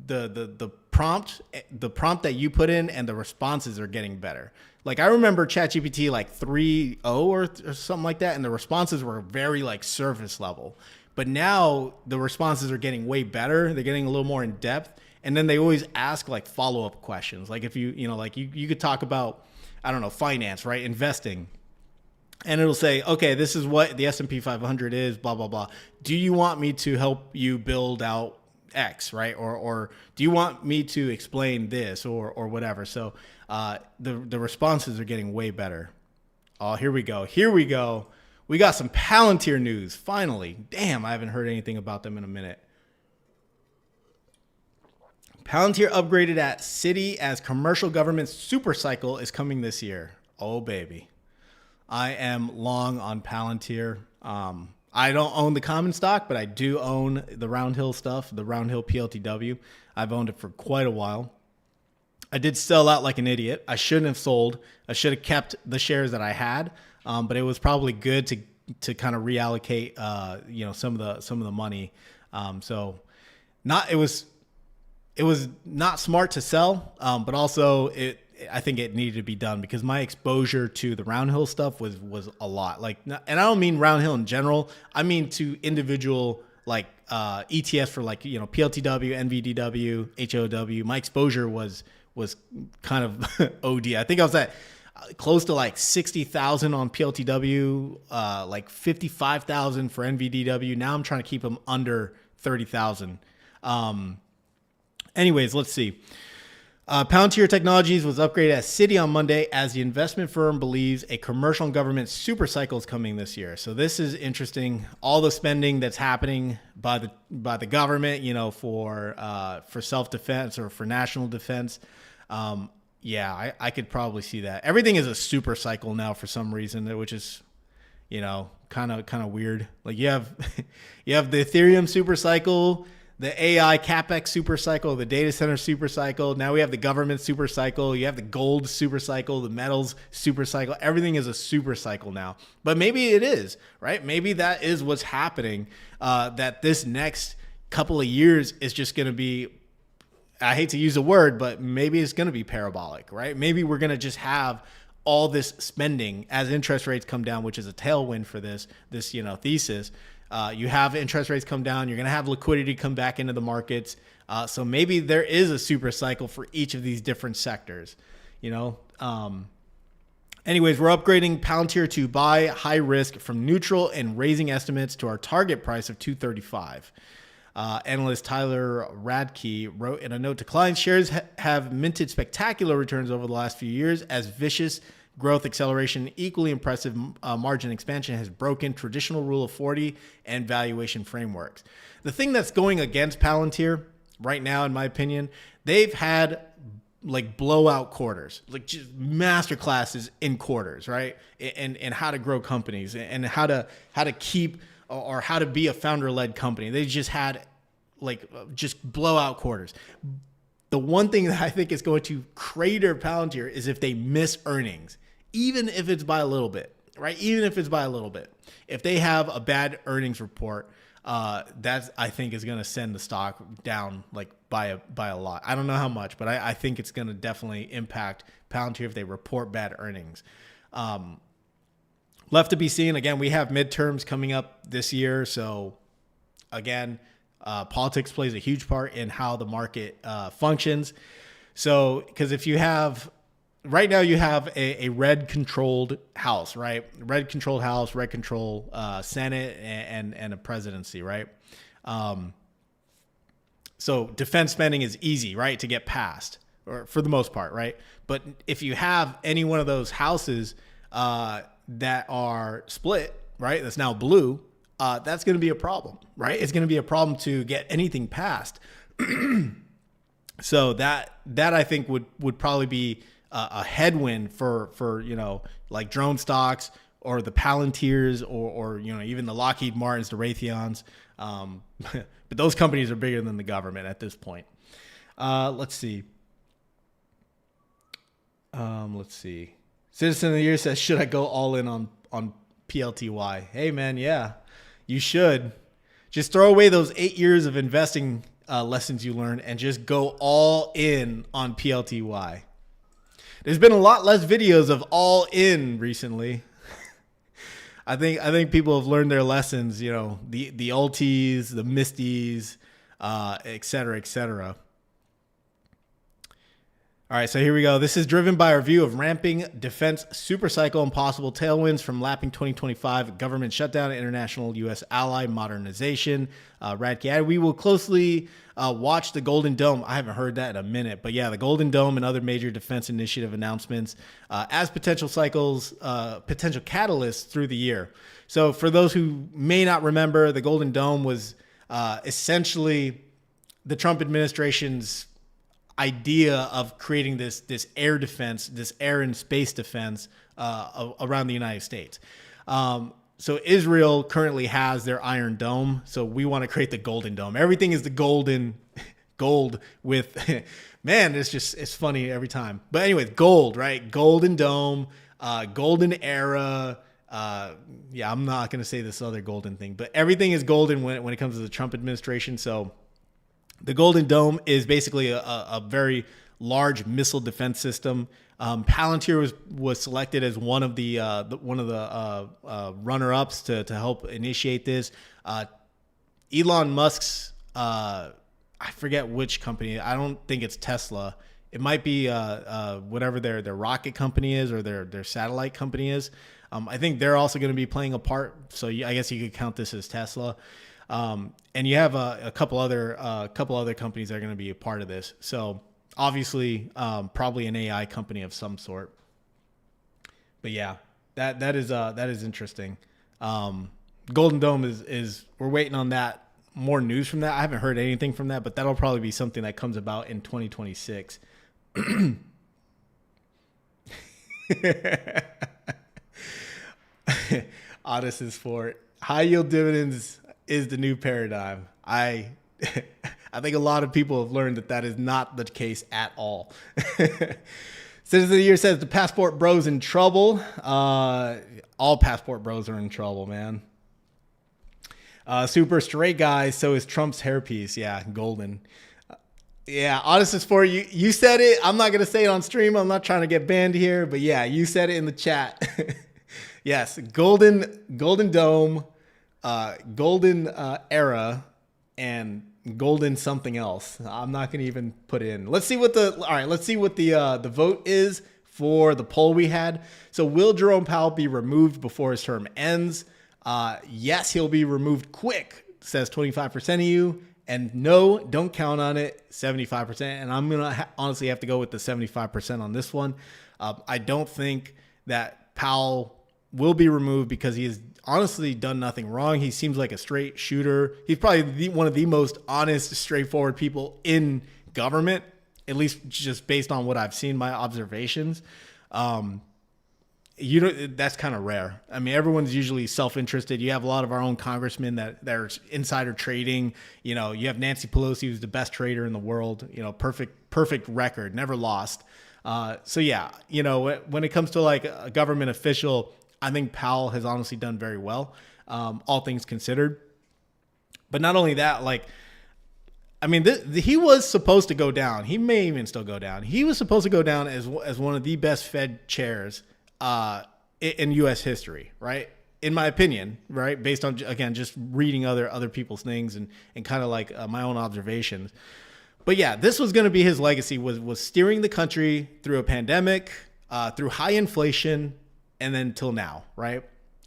the prompt that you put in and the responses are getting better. Like I remember ChatGPT like 3.0 or something like that, and the responses were very like surface level. But now the responses are getting way better. They're getting a little more in depth, and then they always ask like follow-up questions. Like if you could talk about, I don't know, finance, right? Investing. And it'll say, okay, this is what the S&P 500 is, blah, blah, blah. Do you want me to help you build out X, right? Or do you want me to explain this or whatever? So the responses are getting way better. Oh, here we go. We got some Palantir news, finally. Damn, I haven't heard anything about them in a minute. Palantir upgraded at Citi as commercial government super cycle is coming this year. Oh, baby. I am long on Palantir. I don't own the common stock, but I do own the Roundhill stuff, the Roundhill PLTW. I've owned it for quite a while. I did sell out like an idiot. I shouldn't have sold. I should have kept the shares that I had, but it was probably good to kind of reallocate, some of the money. It was not smart to sell, but also I think it needed to be done because my exposure to the Roundhill stuff was a lot. Like, and I don't mean Roundhill in general. I mean to individual like ETFs for like PLTW, NVDW, HOW. My exposure was kind of OD. I think I was at close to like 60,000 on PLTW, like 55,000 for NVDW. Now I'm trying to keep them under 30,000. Anyways, let's see. Palantir Technologies was upgraded at Citi on Monday as the investment firm believes a commercial and government super cycle is coming this year. So this is interesting. All the spending that's happening by the government, for self-defense or for national defense. I could probably see that. Everything is a super cycle now for some reason, which is, kind of weird. Like you have the Ethereum super cycle, the AI CapEx super cycle, the data center super cycle. Now we have the government super cycle. You have the gold super cycle, the metals super cycle. Everything is a super cycle now. But maybe it is, right? Maybe that is what's happening, that this next couple of years is just going to be, I hate to use a word, but maybe it's going to be parabolic, right? Maybe we're going to just have all this spending as interest rates come down, which is a tailwind for this thesis. You have interest rates come down. You're going to have liquidity come back into the markets. So maybe there is a super cycle for each of these different sectors. Anyways, we're upgrading Palantir to buy high risk from neutral and raising estimates to our target price of $235. Analyst Tyler Radke wrote in a note to clients, shares have minted spectacular returns over the last few years as vicious growth acceleration, equally impressive margin expansion has broken traditional rule of 40 and valuation frameworks. The thing that's going against Palantir right now, in my opinion, they've had like blowout quarters, like just master classes in quarters, right? And how to grow companies and how to keep or how to be a founder-led company. They just had just blowout quarters. The one thing that I think is going to crater Palantir is if they miss earnings, even if it's by a little bit, right? Even if it's by a little bit. If they have a bad earnings report, That's, I think, is going to send the stock down like by a lot. I don't know how much, but I think it's going to definitely impact Palantir if they report bad earnings. Left to be seen. Again, we have midterms coming up this year. So again, politics plays a huge part in how the market functions. So, because if you have, right now you have a red controlled house, right? Red controlled house, red control Senate and a presidency, right? So defense spending is easy, right, to get passed, or for the most part, right? But if you have any one of those houses that are split, right, that's now blue, that's going to be a problem, right? It's going to be a problem to get anything passed. So that I think would probably be a headwind for like drone stocks or the Palantirs or even the Lockheed Martins, the Raytheons. But those companies are bigger than the government at this point. Let's see. Citizen of the Year says, should I go all in on PLTY? Hey man, yeah, you should. Just throw away those 8 years of investing lessons you learned and just go all in on PLTY. There's been a lot less videos of all in recently. I think people have learned their lessons, the ulties, the mstys, et cetera, et cetera. All right, so here we go. This is driven by our view of ramping defense supercycle and possible tailwinds from lapping 2025 government shutdown and international U.S. ally modernization. Radke, we will closely watch the Golden Dome. I haven't heard that in a minute, but yeah, the Golden Dome and other major defense initiative announcements as potential cycles, potential catalysts through the year. So for those who may not remember, the Golden Dome was essentially the Trump administration's idea of creating this air defense, this air and space defense around the United States. So Israel currently has their Iron Dome. So we want to create the Golden Dome. Everything is the gold with, man, it's funny every time. But anyway, gold, right? Golden Dome, golden era. Yeah, I'm not going to say this other golden thing, but everything is golden when it comes to the Trump administration. So the Golden Dome is basically a very large missile defense system. Palantir was selected as one of the runner-ups to help initiate this. Elon Musk's I forget which company. I don't think it's Tesla. It might be whatever their rocket company is or their satellite company is. I think they're also going to be playing a part. So I guess you could count this as Tesla. And you have a couple other companies that are going to be a part of this. So obviously, probably an AI company of some sort. But yeah, that is interesting. Golden Dome is we're waiting on that, more news from that. I haven't heard anything from that, but that'll probably be something that comes about in 2026. Otis is for high yield dividends is the new paradigm. I think a lot of people have learned that is not the case at all. Citizen of the Year says the passport bros in trouble. All passport bros are in trouble, man. Super straight guys. So is Trump's hairpiece. Yeah, golden. Yeah, Otis is for you. You said it. I'm not gonna say it on stream. I'm not trying to get banned here, but yeah, you said it in the chat. Yes, golden dome. Golden era and golden something else. I'm not going to even put it in. Let's see what the vote is for the poll we had. So will Jerome Powell be removed before his term ends? Yes, he'll be removed quick, says 25% of you. And no, don't count on it, 75%. And I'm going to honestly have to go with the 75% on this one. I don't think that Powell will be removed because he has honestly done nothing wrong. He seems like a straight shooter. He's probably one of the most honest, straightforward people in government, at least just based on what I've seen, my observations. That's kind of rare. I mean, everyone's usually self-interested. You have a lot of our own congressmen that are insider trading. You have Nancy Pelosi, who's the best trader in the world. Perfect record, never lost. So yeah, when it comes to like a government official, I think Powell has honestly done very well, all things considered. But not only that, like, I mean, he was supposed to go down. He may even still go down. He was supposed to go down as one of the best Fed chairs in U.S. history, right? In my opinion, right? Based on, again, just reading other people's things and kind of like my own observations. But yeah, this was going to be his legacy, was steering the country through a pandemic, through high inflation, and then till now, right?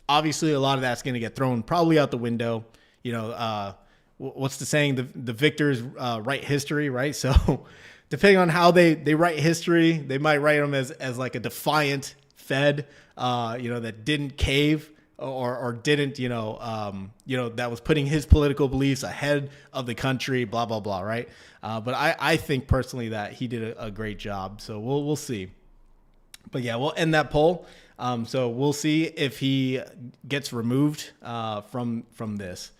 Obviously, a lot of that's going to get thrown probably out the window. You know, what's the saying? The victors write history, right? So depending on how they write history, they might write them as like a defiant Fed, that didn't cave or didn't, that was putting his political beliefs ahead of the country, blah, blah, blah, right? But I think personally that he did a great job. So we'll see. But yeah, we'll end that poll. So we'll see if he gets removed from this,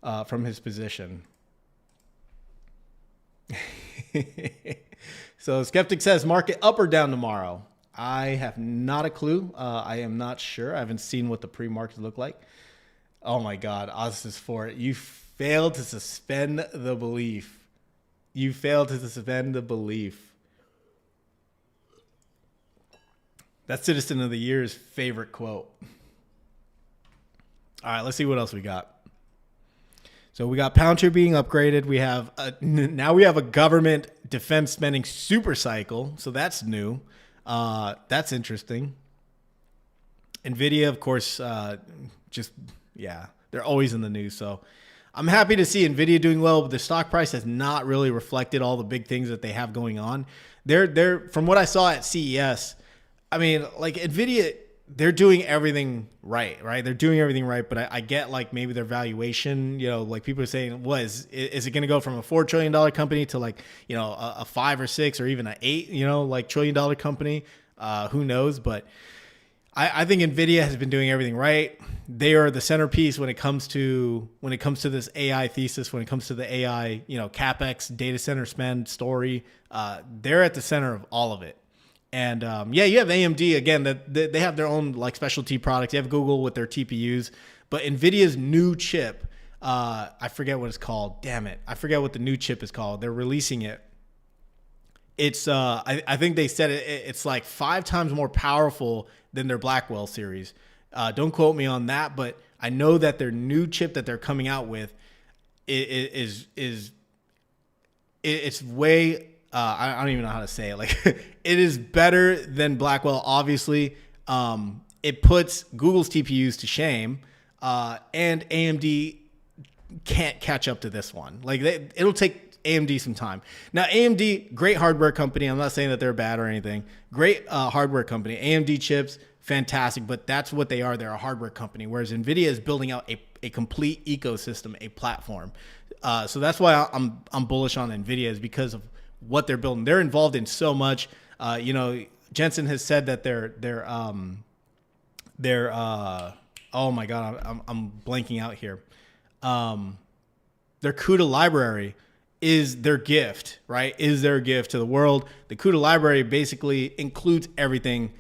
from his position. So Skeptic says, market up or down tomorrow? I have not a clue. I am not sure. I haven't seen what the pre-markets look like. Oh my God, Oz is for it. You failed to suspend the belief. You failed to suspend the belief. That's Citizen of the Year's favorite quote. All right, let's see what else we got. So we got Palantir being upgraded. We have now we have a government defense spending super cycle. So that's new. That's interesting. NVIDIA, of course, they're always in the news. So I'm happy to see NVIDIA doing well, but the stock price has not really reflected all the big things that they have going on. They're from what I saw at CES, I mean, like NVIDIA, they're doing everything right? They're doing everything right, but I get like maybe their valuation, like people are saying, is it going to go from a $4 trillion company to like, a 5 or 6 or even an 8, like $1 trillion company? Who knows? But I think NVIDIA has been doing everything right. They are the centerpiece when it comes to this AI thesis, when it comes to the AI, CapEx data center spend story. They're at the center of all of it. And you have AMD again. That they have their own like specialty products. You have Google with their TPUs, but NVIDIA's new chip, I forget what it's called. Damn it, I forget what the new chip is called. They're releasing it. It's I think they said it's like 5 times more powerful than their Blackwell series. Don't quote me on that, but I know that their new chip that they're coming out with it's way. I don't even know how to say it. Like, it is better than Blackwell. Obviously, it puts Google's TPUs to shame, and AMD can't catch up to this one. Like, it'll take AMD some time. Now, AMD, great hardware company. I'm not saying that they're bad or anything. Great hardware company. AMD chips, fantastic. But that's what they are. They're a hardware company. Whereas NVIDIA is building out a complete ecosystem, a platform. So that's why I'm bullish on NVIDIA, is because of what they're building. They're involved in so much. Jensen has said that they're oh my God, I'm blanking out here. Their CUDA library is their gift, right? Is their gift to the world. The CUDA library basically includes everything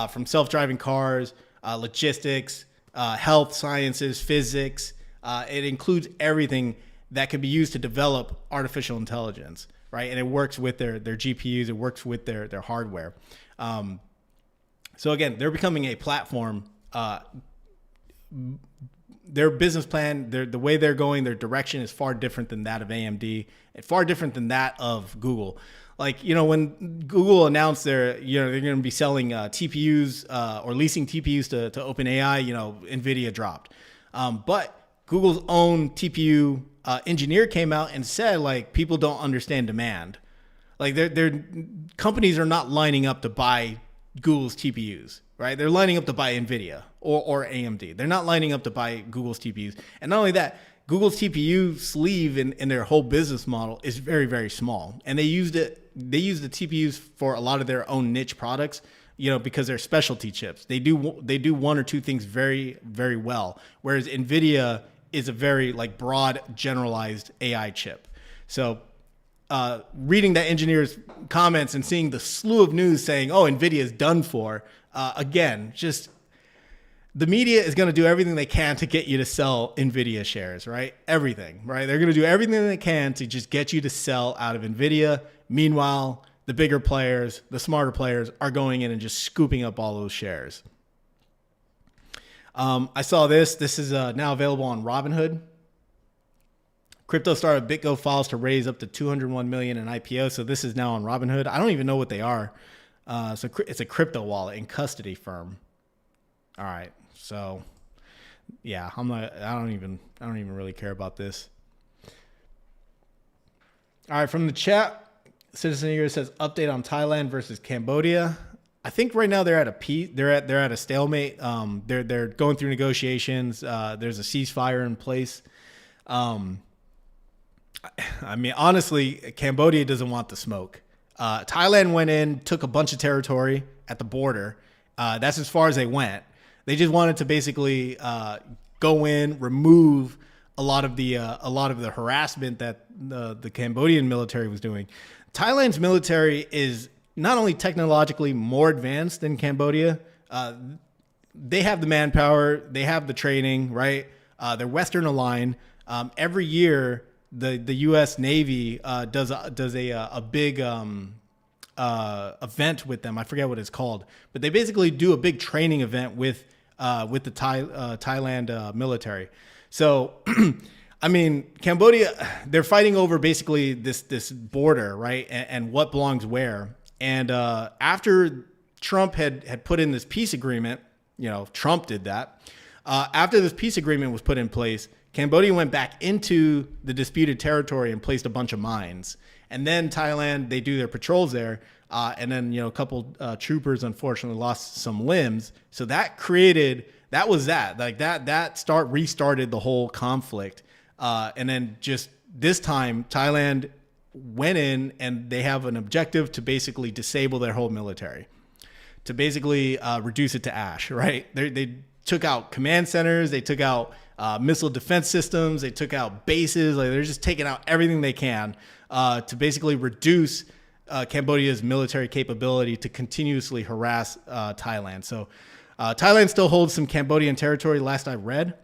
from self-driving cars, logistics, health sciences, physics. It includes everything that could be used to develop artificial intelligence. Right, and it works with their GPUs. It works with their hardware. So again, they're becoming a platform. Their business plan, the way they're going, their direction is far different than that of AMD, and far different than that of Google. Like, when Google announced they're going to be selling TPUs or leasing TPUs to OpenAI, NVIDIA dropped. But Google's own TPU engineer came out and said, like, people don't understand demand. Like, their companies are not lining up to buy Google's TPUs, right? They're lining up to buy NVIDIA or AMD. They're not lining up to buy Google's TPUs. And not only that, Google's TPU sleeve in their whole business model is very, very small. And they use the TPUs for a lot of their own niche products, because they're specialty chips. They do 1 or 2 things very, very well. Whereas NVIDIA is a very like broad, generalized AI chip. So reading that engineer's comments and seeing the slew of news saying, oh, NVIDIA is done for, again, just the media is going to do everything they can to get you to sell NVIDIA shares, right? Everything, right? They're going to do everything they can to just get you to sell out of NVIDIA. Meanwhile, the bigger players, the smarter players are going in and just scooping up all those shares. I saw this. This is now available on Robinhood. Crypto started BitGo files to raise up to 201 million in IPO. So this is now on Robinhood. I don't even know what they are. So it's a crypto wallet and custody firm. All right. So yeah, I don't even really care about this. All right. From the chat, Citizen here says update on Thailand versus Cambodia. I think right now they're at a stalemate. They're going through negotiations. There's a ceasefire in place. I mean, honestly, Cambodia doesn't want the smoke. Thailand went in, took a bunch of territory at the border. That's as far as they went. They just wanted to basically go in, remove a lot of the harassment that the Cambodian military was doing. Thailand's military is not only technologically more advanced than Cambodia, they have the manpower, they have the training, right? They're Western aligned. Every year, the U.S. Navy does a big event with them. I forget what it's called, but they basically do a big training event with the Thailand military. So, I mean, Cambodia, they're fighting over basically this border, right, and what belongs where. And after Trump had put in this peace agreement, Trump did that. After this peace agreement was put in place, Cambodia went back into the disputed territory and placed a bunch of mines. And then Thailand, they do their patrols there. And then, a couple troopers unfortunately lost some limbs. So that restarted the whole conflict. And then just this time, Thailand went in and they have an objective to basically disable their whole military, to basically reduce it to ash, right? They took out command centers. They took out missile defense systems. They took out bases. Like, they're just taking out everything they can to basically reduce Cambodia's military capability to continuously harass Thailand. So Thailand still holds some Cambodian territory, last I read.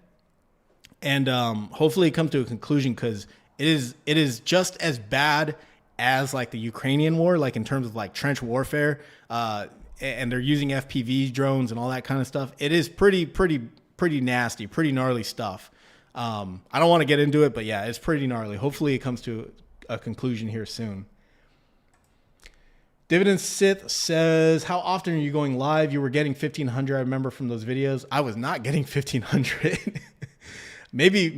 And hopefully it comes to a conclusion, because it is just as bad as like the Ukrainian war, like in terms of like trench warfare, and they're using FPV drones and all that kind of stuff. It is pretty nasty, pretty gnarly stuff. I don't want to get into it, but yeah, it's pretty gnarly. Hopefully it comes to a conclusion here soon. Dividend Sith says, how often are you going live? You were getting 1,500. I remember from those videos. I was not getting 1,500. maybe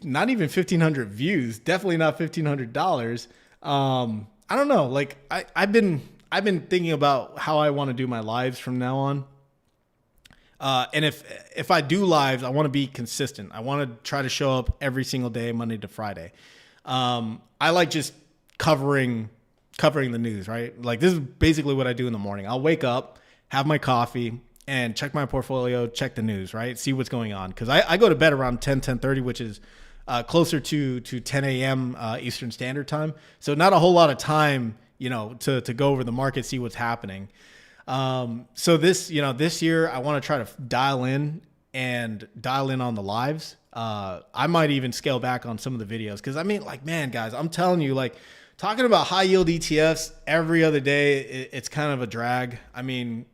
not even 1,500 views. Definitely not $1,500. I don't know. Like I've been thinking about how I want to do my lives from now on. And if I do lives, I want to be consistent. I want to try to show up every single day, Monday to Friday. I like just covering the news, right? Like, this is basically what I do in the morning. I'll wake up, have my coffee, and check my portfolio, check the news, right? See what's going on. Because I go to bed around 10:30, which is closer to 10 a.m. Eastern Standard Time. So not a whole lot of time, to go over the market, see what's happening. So this year I want to try to dial in on the lives. I might even scale back on some of the videos. Cause I mean, like, man, guys, I'm telling you, like, talking about high yield ETFs every other day, it's kind of a drag. I mean,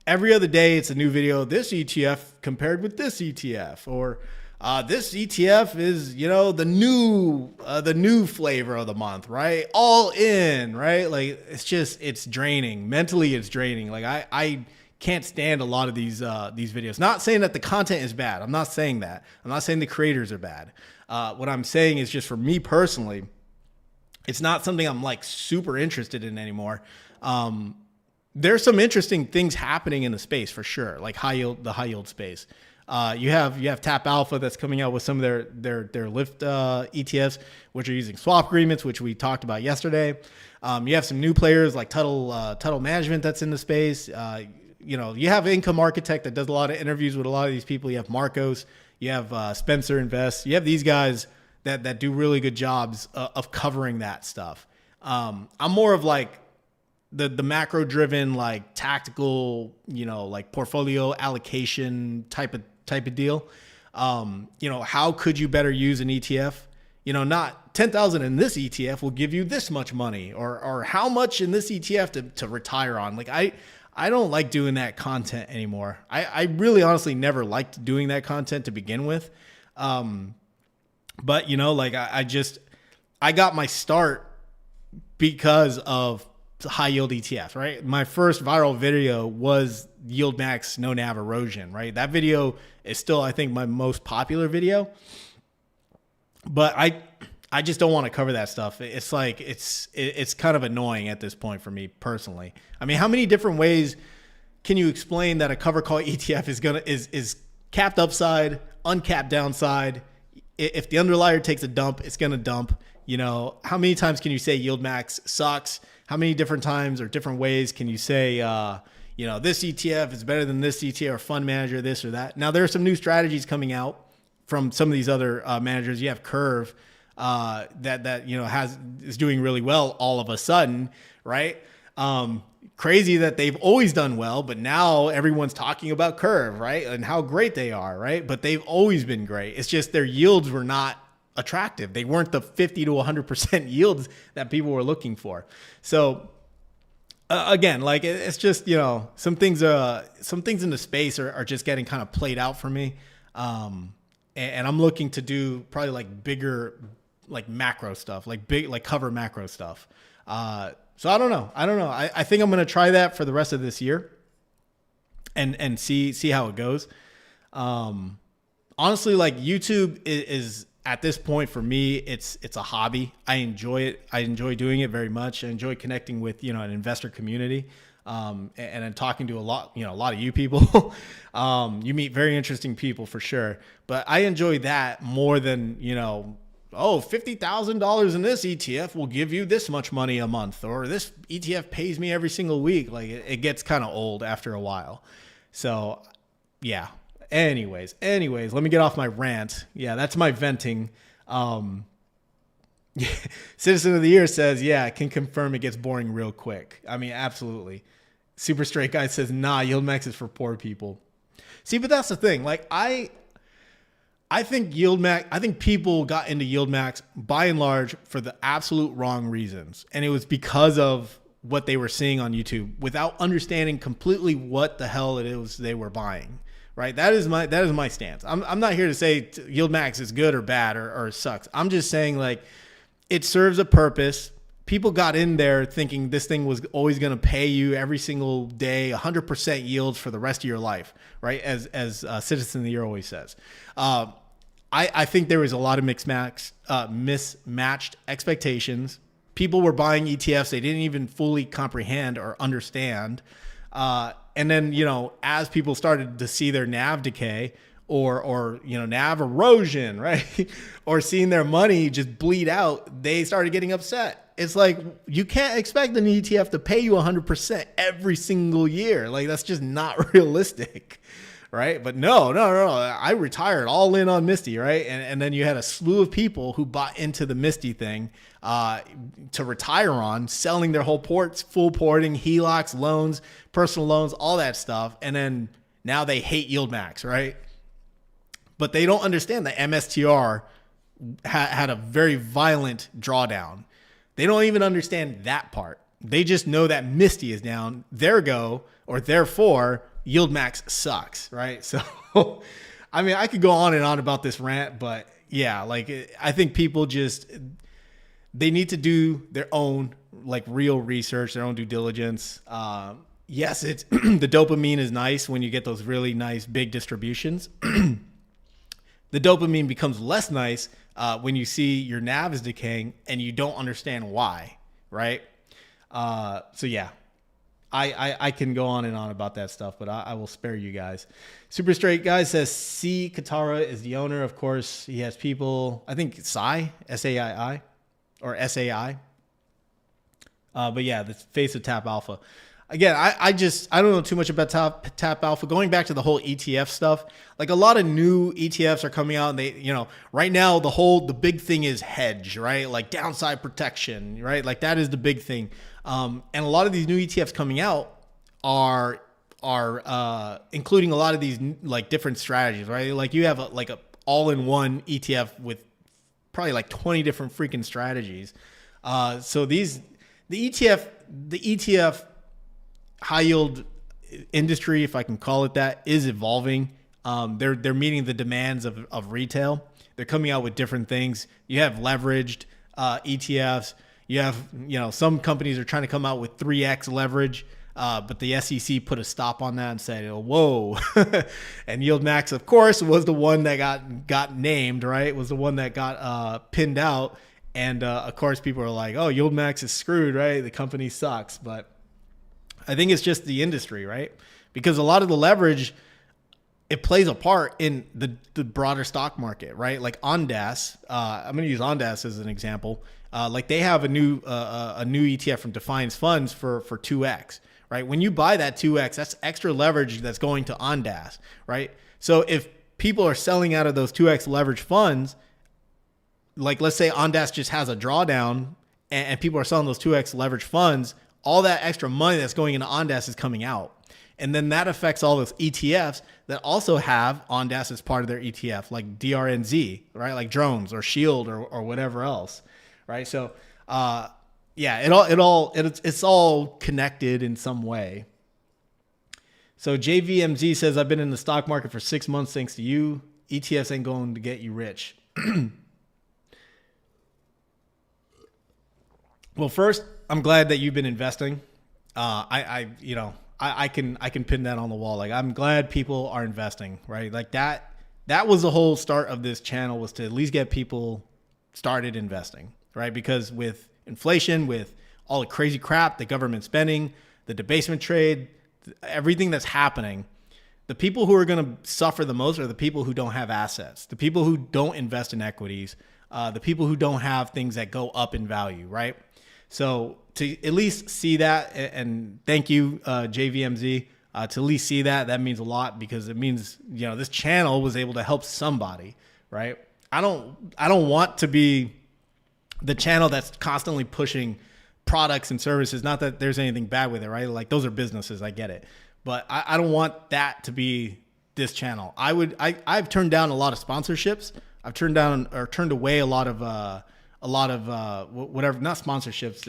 every other day it's a new video. This ETF compared with this ETF, or this ETF is, the new flavor of the month, right? All in, right? Like, it's draining. Mentally, it's draining. Like, I can't stand a lot of these videos. Not saying that the content is bad. I'm not saying that. I'm not saying the creators are bad. What I'm saying is, just for me personally, it's not something I'm like super interested in anymore. There's some interesting things happening in the space for sure, like the high yield space. You have Tap Alpha that's coming out with some of their lift ETFs, which are using swap agreements, which we talked about yesterday. You have some new players like Tuttle Management that's in the space. You have Income Architect that does a lot of interviews with a lot of these people. You have Marcos. You have Spencer Invest. You have these guys that do really good jobs of covering that stuff. I'm more of like the macro driven, like tactical, like portfolio allocation type of deal. How could you better use an ETF? Not 10,000 in this ETF will give you this much money, or how much in this ETF to retire on. Like I don't like doing that content anymore. I really honestly never liked doing that content to begin with. But like I got my start because of high yield ETFs, right? My first viral video was yieldmax no nav erosion, right? That video is still, I think, my most popular video, but I just don't want to cover that stuff. It's like, it's kind of annoying at this point for me personally. I mean, how many different ways can you explain that a cover call ETF is capped upside, uncapped downside? If the underlier takes a dump, it's going to dump. How many times can you say yield max sucks? How many different times or different ways can you say, this ETF is better than this ETF, or fund manager, this or that? Now, there are some new strategies coming out from some of these other managers. You have Kurv that is doing really well all of a sudden, right? Crazy that they've always done well, but now everyone's talking about Kurv, right? And how great they are, right? But they've always been great. It's just their yields were not attractive. They weren't the 50 to 100% yields that people were looking for. So again, like it's just, some things in the space are just getting kind of played out for me. And I'm looking to do probably like bigger, like macro stuff, like big, like cover macro stuff. So I don't know. I think I'm going to try that for the rest of this year and see how it goes. Honestly, like YouTube is at this point for me, it's a hobby. I enjoy it. I enjoy doing it very much. I enjoy connecting with, an investor community. And talking to a lot of you people. You meet very interesting people for sure, but I enjoy that more than, $50,000 in this ETF will give you this much money a month, or this ETF pays me every single week. Like it gets kind of old after a while. So yeah. Anyways, let me get off my rant. Yeah, that's my venting. Citizen of the Year says, yeah, I can confirm it gets boring real quick. I mean, absolutely. Super Straight Guy says, nah, yieldmax is for poor people. See, but that's the thing. Like I think I think people got into yieldmax by and large for the absolute wrong reasons. And it was because of what they were seeing on YouTube without understanding completely what the hell it is they were buying. Right. That is my stance. I'm not here to say yieldmax is good or bad or sucks. I'm just saying, like, it serves a purpose. People got in there thinking this thing was always going to pay you every single day 100% yields for the rest of your life. Right. As Citizen of the Year always says. I think there was a lot of mismatched expectations. People were buying ETFs they didn't even fully comprehend or understand. And then, as people started to see their NAV decay or NAV erosion, right? or seeing their money just bleed out, they started getting upset. It's like, you can't expect an ETF to pay you 100% every single year. Like, that's just not realistic, right? But no. I retired all in on msty, right? And then you had a slew of people who bought into the msty thing to retire on, selling their whole ports, full porting, HELOCs, loans, personal loans, all that stuff. And then now they hate yieldmax, right? But they don't understand that MSTR had a very violent drawdown. They don't even understand that part. They just know that msty is down. Therefore, yieldmax sucks, right? So, I mean, I could go on and on about this rant, but yeah, like I think people they need to do their own like real research, their own due diligence. Yes, it's the dopamine is nice when you get those really nice big distributions. The dopamine becomes less nice when you see your NAV is decaying and you don't understand why, right? So yeah, I can go on and on about that stuff, but I will spare you guys. Super Straight Guy says C. Katara is the owner. Of course, he has people, I think Sai, S-A-I-I, or S-A-I. But yeah, the face of Tap Alpha. again, I don't know too much about tap alpha. Going back to the whole ETF stuff, like a lot of new ETFs are coming out, and they, right now the big thing is hedge, right? Like downside protection, right? Like that is the big thing. And a lot of these new ETFs coming out are including a lot of these like different strategies, right? Like you have a all-in-one ETF with probably like 20 different freaking strategies. So the ETF high yield industry, if I can call it that, is evolving. They're meeting the demands of retail. They're coming out with different things. You have leveraged ETFs. You have, some companies are trying to come out with 3x leverage, but the SEC put a stop on that and said, whoa. And yieldmax, of course, was the one that got named, right? Was the one that got pinned out. And of course, people are like, oh, yieldmax is screwed, right? The company sucks. But I think it's just the industry, right? Because a lot of the leverage, it plays a part in the broader stock market, right? Like Ondas, I'm going to use Ondas as an example. Like they have a new ETF from Defiance Funds for 2x, right? When you buy that 2x, that's extra leverage that's going to Ondas, right? So if people are selling out of those 2x leverage funds, like let's say Ondas just has a drawdown and people are selling those 2x leverage funds, all that extra money that's going into Ondas is coming out. And then that affects all those ETFs that also have Ondas as part of their ETF, like DRNZ, right? Like drones or Shield or whatever else, right? So, it's all connected in some way. So JVMZ says, I've been in the stock market for 6 months thanks to you. ETFs ain't going to get you rich. Well, first, I'm glad that you've been investing. I can pin that on the wall. Like, I'm glad people are investing, right? Like that was the whole start of this channel, was to at least get people started investing, right? Because with inflation, with all the crazy crap, the government spending, the debasement trade, everything that's happening, the people who are going to suffer the most are the people who don't have assets, the people who don't invest in equities, the people who don't have things that go up in value, right? So to at least see that, and thank you, JVMZ, to at least see that means a lot, because it means, this channel was able to help somebody, right? I don't want to be the channel that's constantly pushing products and services. Not that there's anything bad with it, right? Like those are businesses, I get it. But I don't want that to be this channel. I've turned down a lot of sponsorships. I've turned away a lot of whatever, not sponsorships,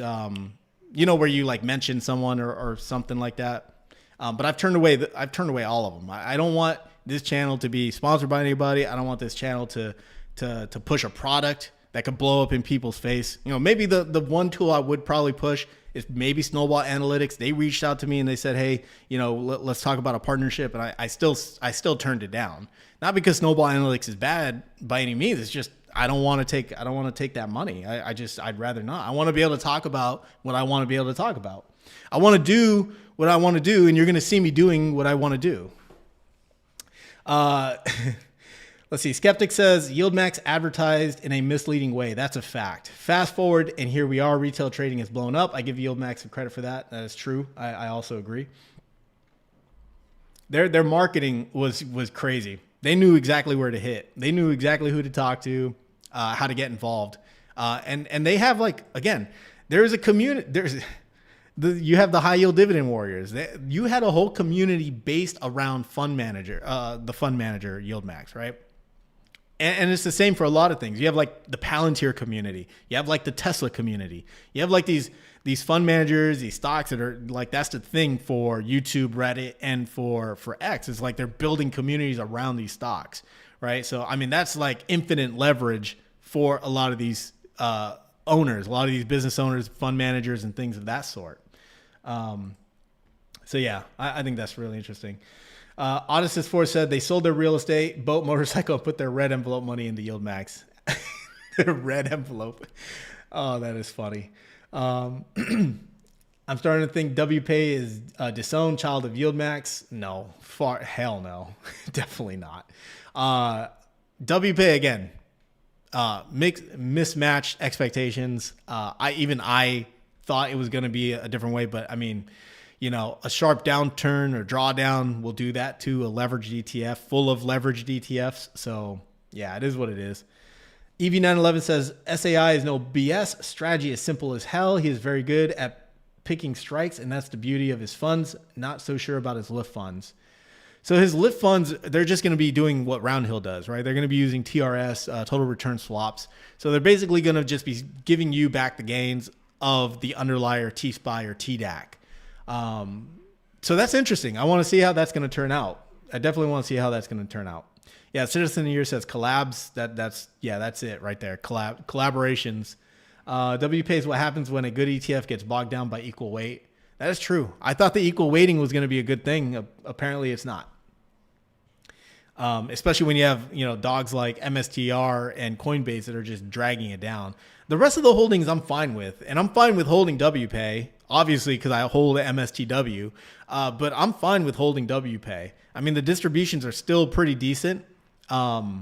where you like mention someone or something like that. But I've turned away all of them. I don't want this channel to be sponsored by anybody. I don't want this channel to push a product that could blow up in people's face. Maybe the one tool I would probably push is maybe Snowball Analytics. They reached out to me and they said, hey, let's talk about a partnership. And I still turned it down. Not because Snowball Analytics is bad by any means. It's just, I don't want to take that money. I'd rather not. I want to be able to talk about what I want to be able to talk about. I want to do what I want to do, and you're going to see me doing what I want to do. Let's see. Skeptic says yieldmax advertised in a misleading way. That's a fact. Fast forward, and here we are. Retail trading has blown up. I give yieldmax some credit for that. That is true. I also agree. Their marketing was crazy. They knew exactly where to hit. They knew exactly who to talk to, how to get involved, and they have, like, again, there's a community. You have the high yield dividend warriors. You had a whole community based around fund manager, the fund manager yieldmax, right? And it's the same for a lot of things. You have like the Palantir community. You have like the Tesla community. You have like these fund managers, these stocks that are like, that's the thing for YouTube, Reddit, and for X. It's like they're building communities around these stocks, right? So, I mean, that's like infinite leverage for a lot of these owners, a lot of these business owners, fund managers, and things of that sort. So yeah, I think that's really interesting. Odyssey 4 said they sold their real estate, boat, motorcycle, and put their red envelope money in the yieldmax. Their red envelope. Oh, that is funny. I'm starting to think WPay is a disowned child of yieldmax. No, hell no. Definitely not. WPay, again, mismatched expectations. I thought it was going to be a different way, but I mean, a sharp downturn or drawdown will do that to a leveraged ETF full of leveraged ETFs. So yeah, it is what it is. EV911 says SAI is no BS. Strategy is simple as hell. He is very good at picking strikes, and that's the beauty of his funds. Not so sure about his lift funds. So his lift funds, they're just going to be doing what Roundhill does, right? They're going to be using TRS, total return swaps. So they're basically going to just be giving you back the gains of the underlier TSPY or TDAC. So that's interesting. I want to see how that's going to turn out. I definitely want to see how that's going to turn out. Yeah, Citizen of the Year says collabs. That's it right there. Collaborations. WP is what happens when a good ETF gets bogged down by equal weight. That is true. I thought the equal weighting was going to be a good thing. Apparently it's not. Especially when you have, dogs like MSTR and Coinbase that are just dragging it down. The rest of the holdings I'm fine with, and I'm fine with holding WPay, obviously because I hold MSTW, but I'm fine with holding WPay. I mean, the distributions are still pretty decent. MSTR,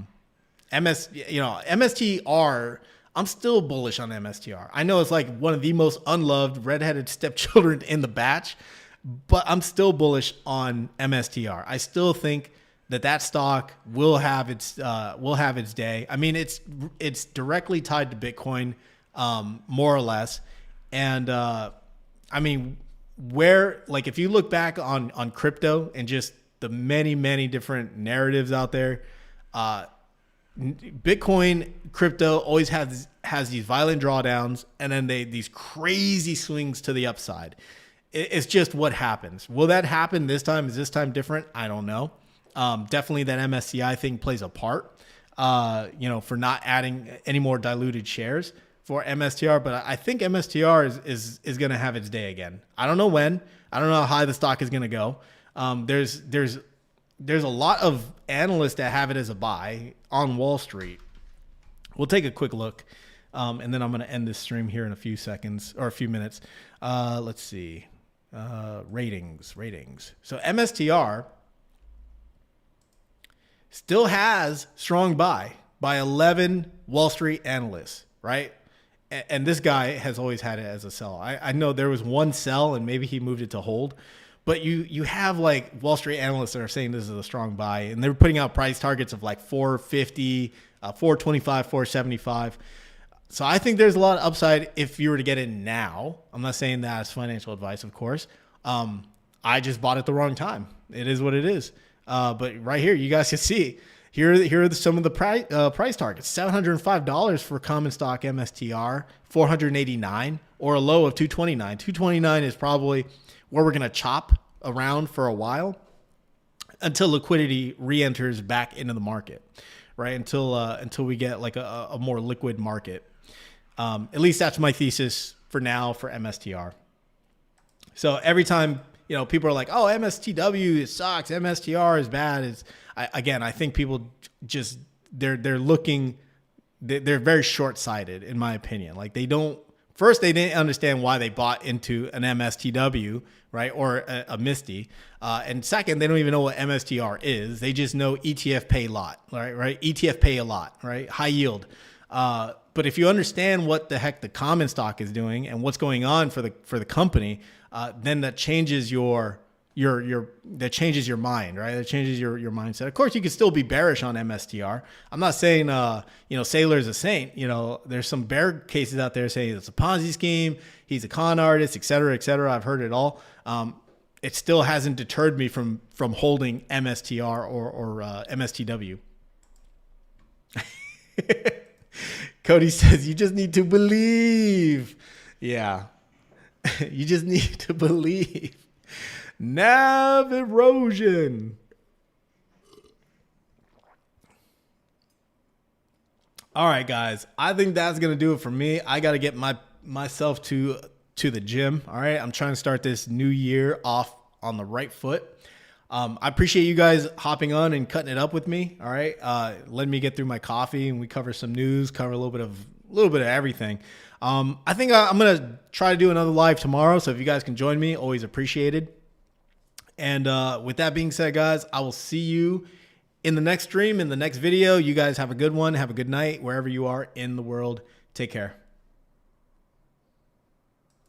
I'm still bullish on MSTR. I know it's like one of the most unloved redheaded stepchildren in the batch, but I'm still bullish on MSTR. I still think that stock will have its day. I mean, it's directly tied to Bitcoin, more or less. And I mean, if you look back on crypto and just the many different narratives out there, Bitcoin crypto always has these violent drawdowns and then these crazy swings to the upside. It's just what happens. Will that happen this time? Is this time different? I don't know. Definitely that MSCI thing plays a part, for not adding any more diluted shares for MSTR. But I think MSTR is going to have its day again. I don't know when. I don't know how high the stock is going to go. There's a lot of analysts that have it as a buy on Wall Street. We'll take a quick look, and then I'm going to end this stream here in a few seconds or a few minutes. Let's see. Ratings. So MSTR still has strong buy by 11 Wall Street analysts, right? And this guy has always had it as a sell. I know there was one sell and maybe he moved it to hold, but you have like Wall Street analysts that are saying this is a strong buy, and they're putting out price targets of like 450, 425, 475. So I think there's a lot of upside if you were to get it now. I'm not saying that as financial advice, of course. I just bought it the wrong time. It is what it is. But right here, you guys can see here are some of the price targets. $705 for common stock MSTR, $489, or a low of $229. $229 is probably where we're going to chop around for a while until liquidity re-enters back into the market, right? Until we get like a more liquid market. At least that's my thesis for now for MSTR. So every time people are like, "Oh, MSTW sucks. MSTR is bad." I think people just they're very short-sighted in my opinion. Like they didn't understand why they bought into an MSTW, right, or a msty, and second, they don't even know what MSTR is. They just know ETF pay a lot, right? ETF pay a lot, right? High yield. But if you understand what the heck the common stock is doing and what's going on for the company, then that changes your mind, right? That changes your mindset. Of course, you can still be bearish on MSTR. I'm not saying Saylor's a saint. There's some bear cases out there saying it's a Ponzi scheme, he's a con artist, et cetera, et cetera. I've heard it all. It still hasn't deterred me from holding MSTR or MSTW. Cody says, you just need to believe. Yeah. You just need to believe. Nav erosion. All right, guys. I think that's going to do it for me. I got to get myself to the gym. All right. I'm trying to start this new year off on the right foot. I appreciate you guys hopping on and cutting it up with me. All right. Letting me get through my coffee and we cover some news, cover a little bit of everything. I think I'm going to try to do another live tomorrow. So if you guys can join me, always appreciated. And with that being said, guys, I will see you in the next stream, in the next video. You guys have a good one. Have a good night wherever you are in the world. Take care.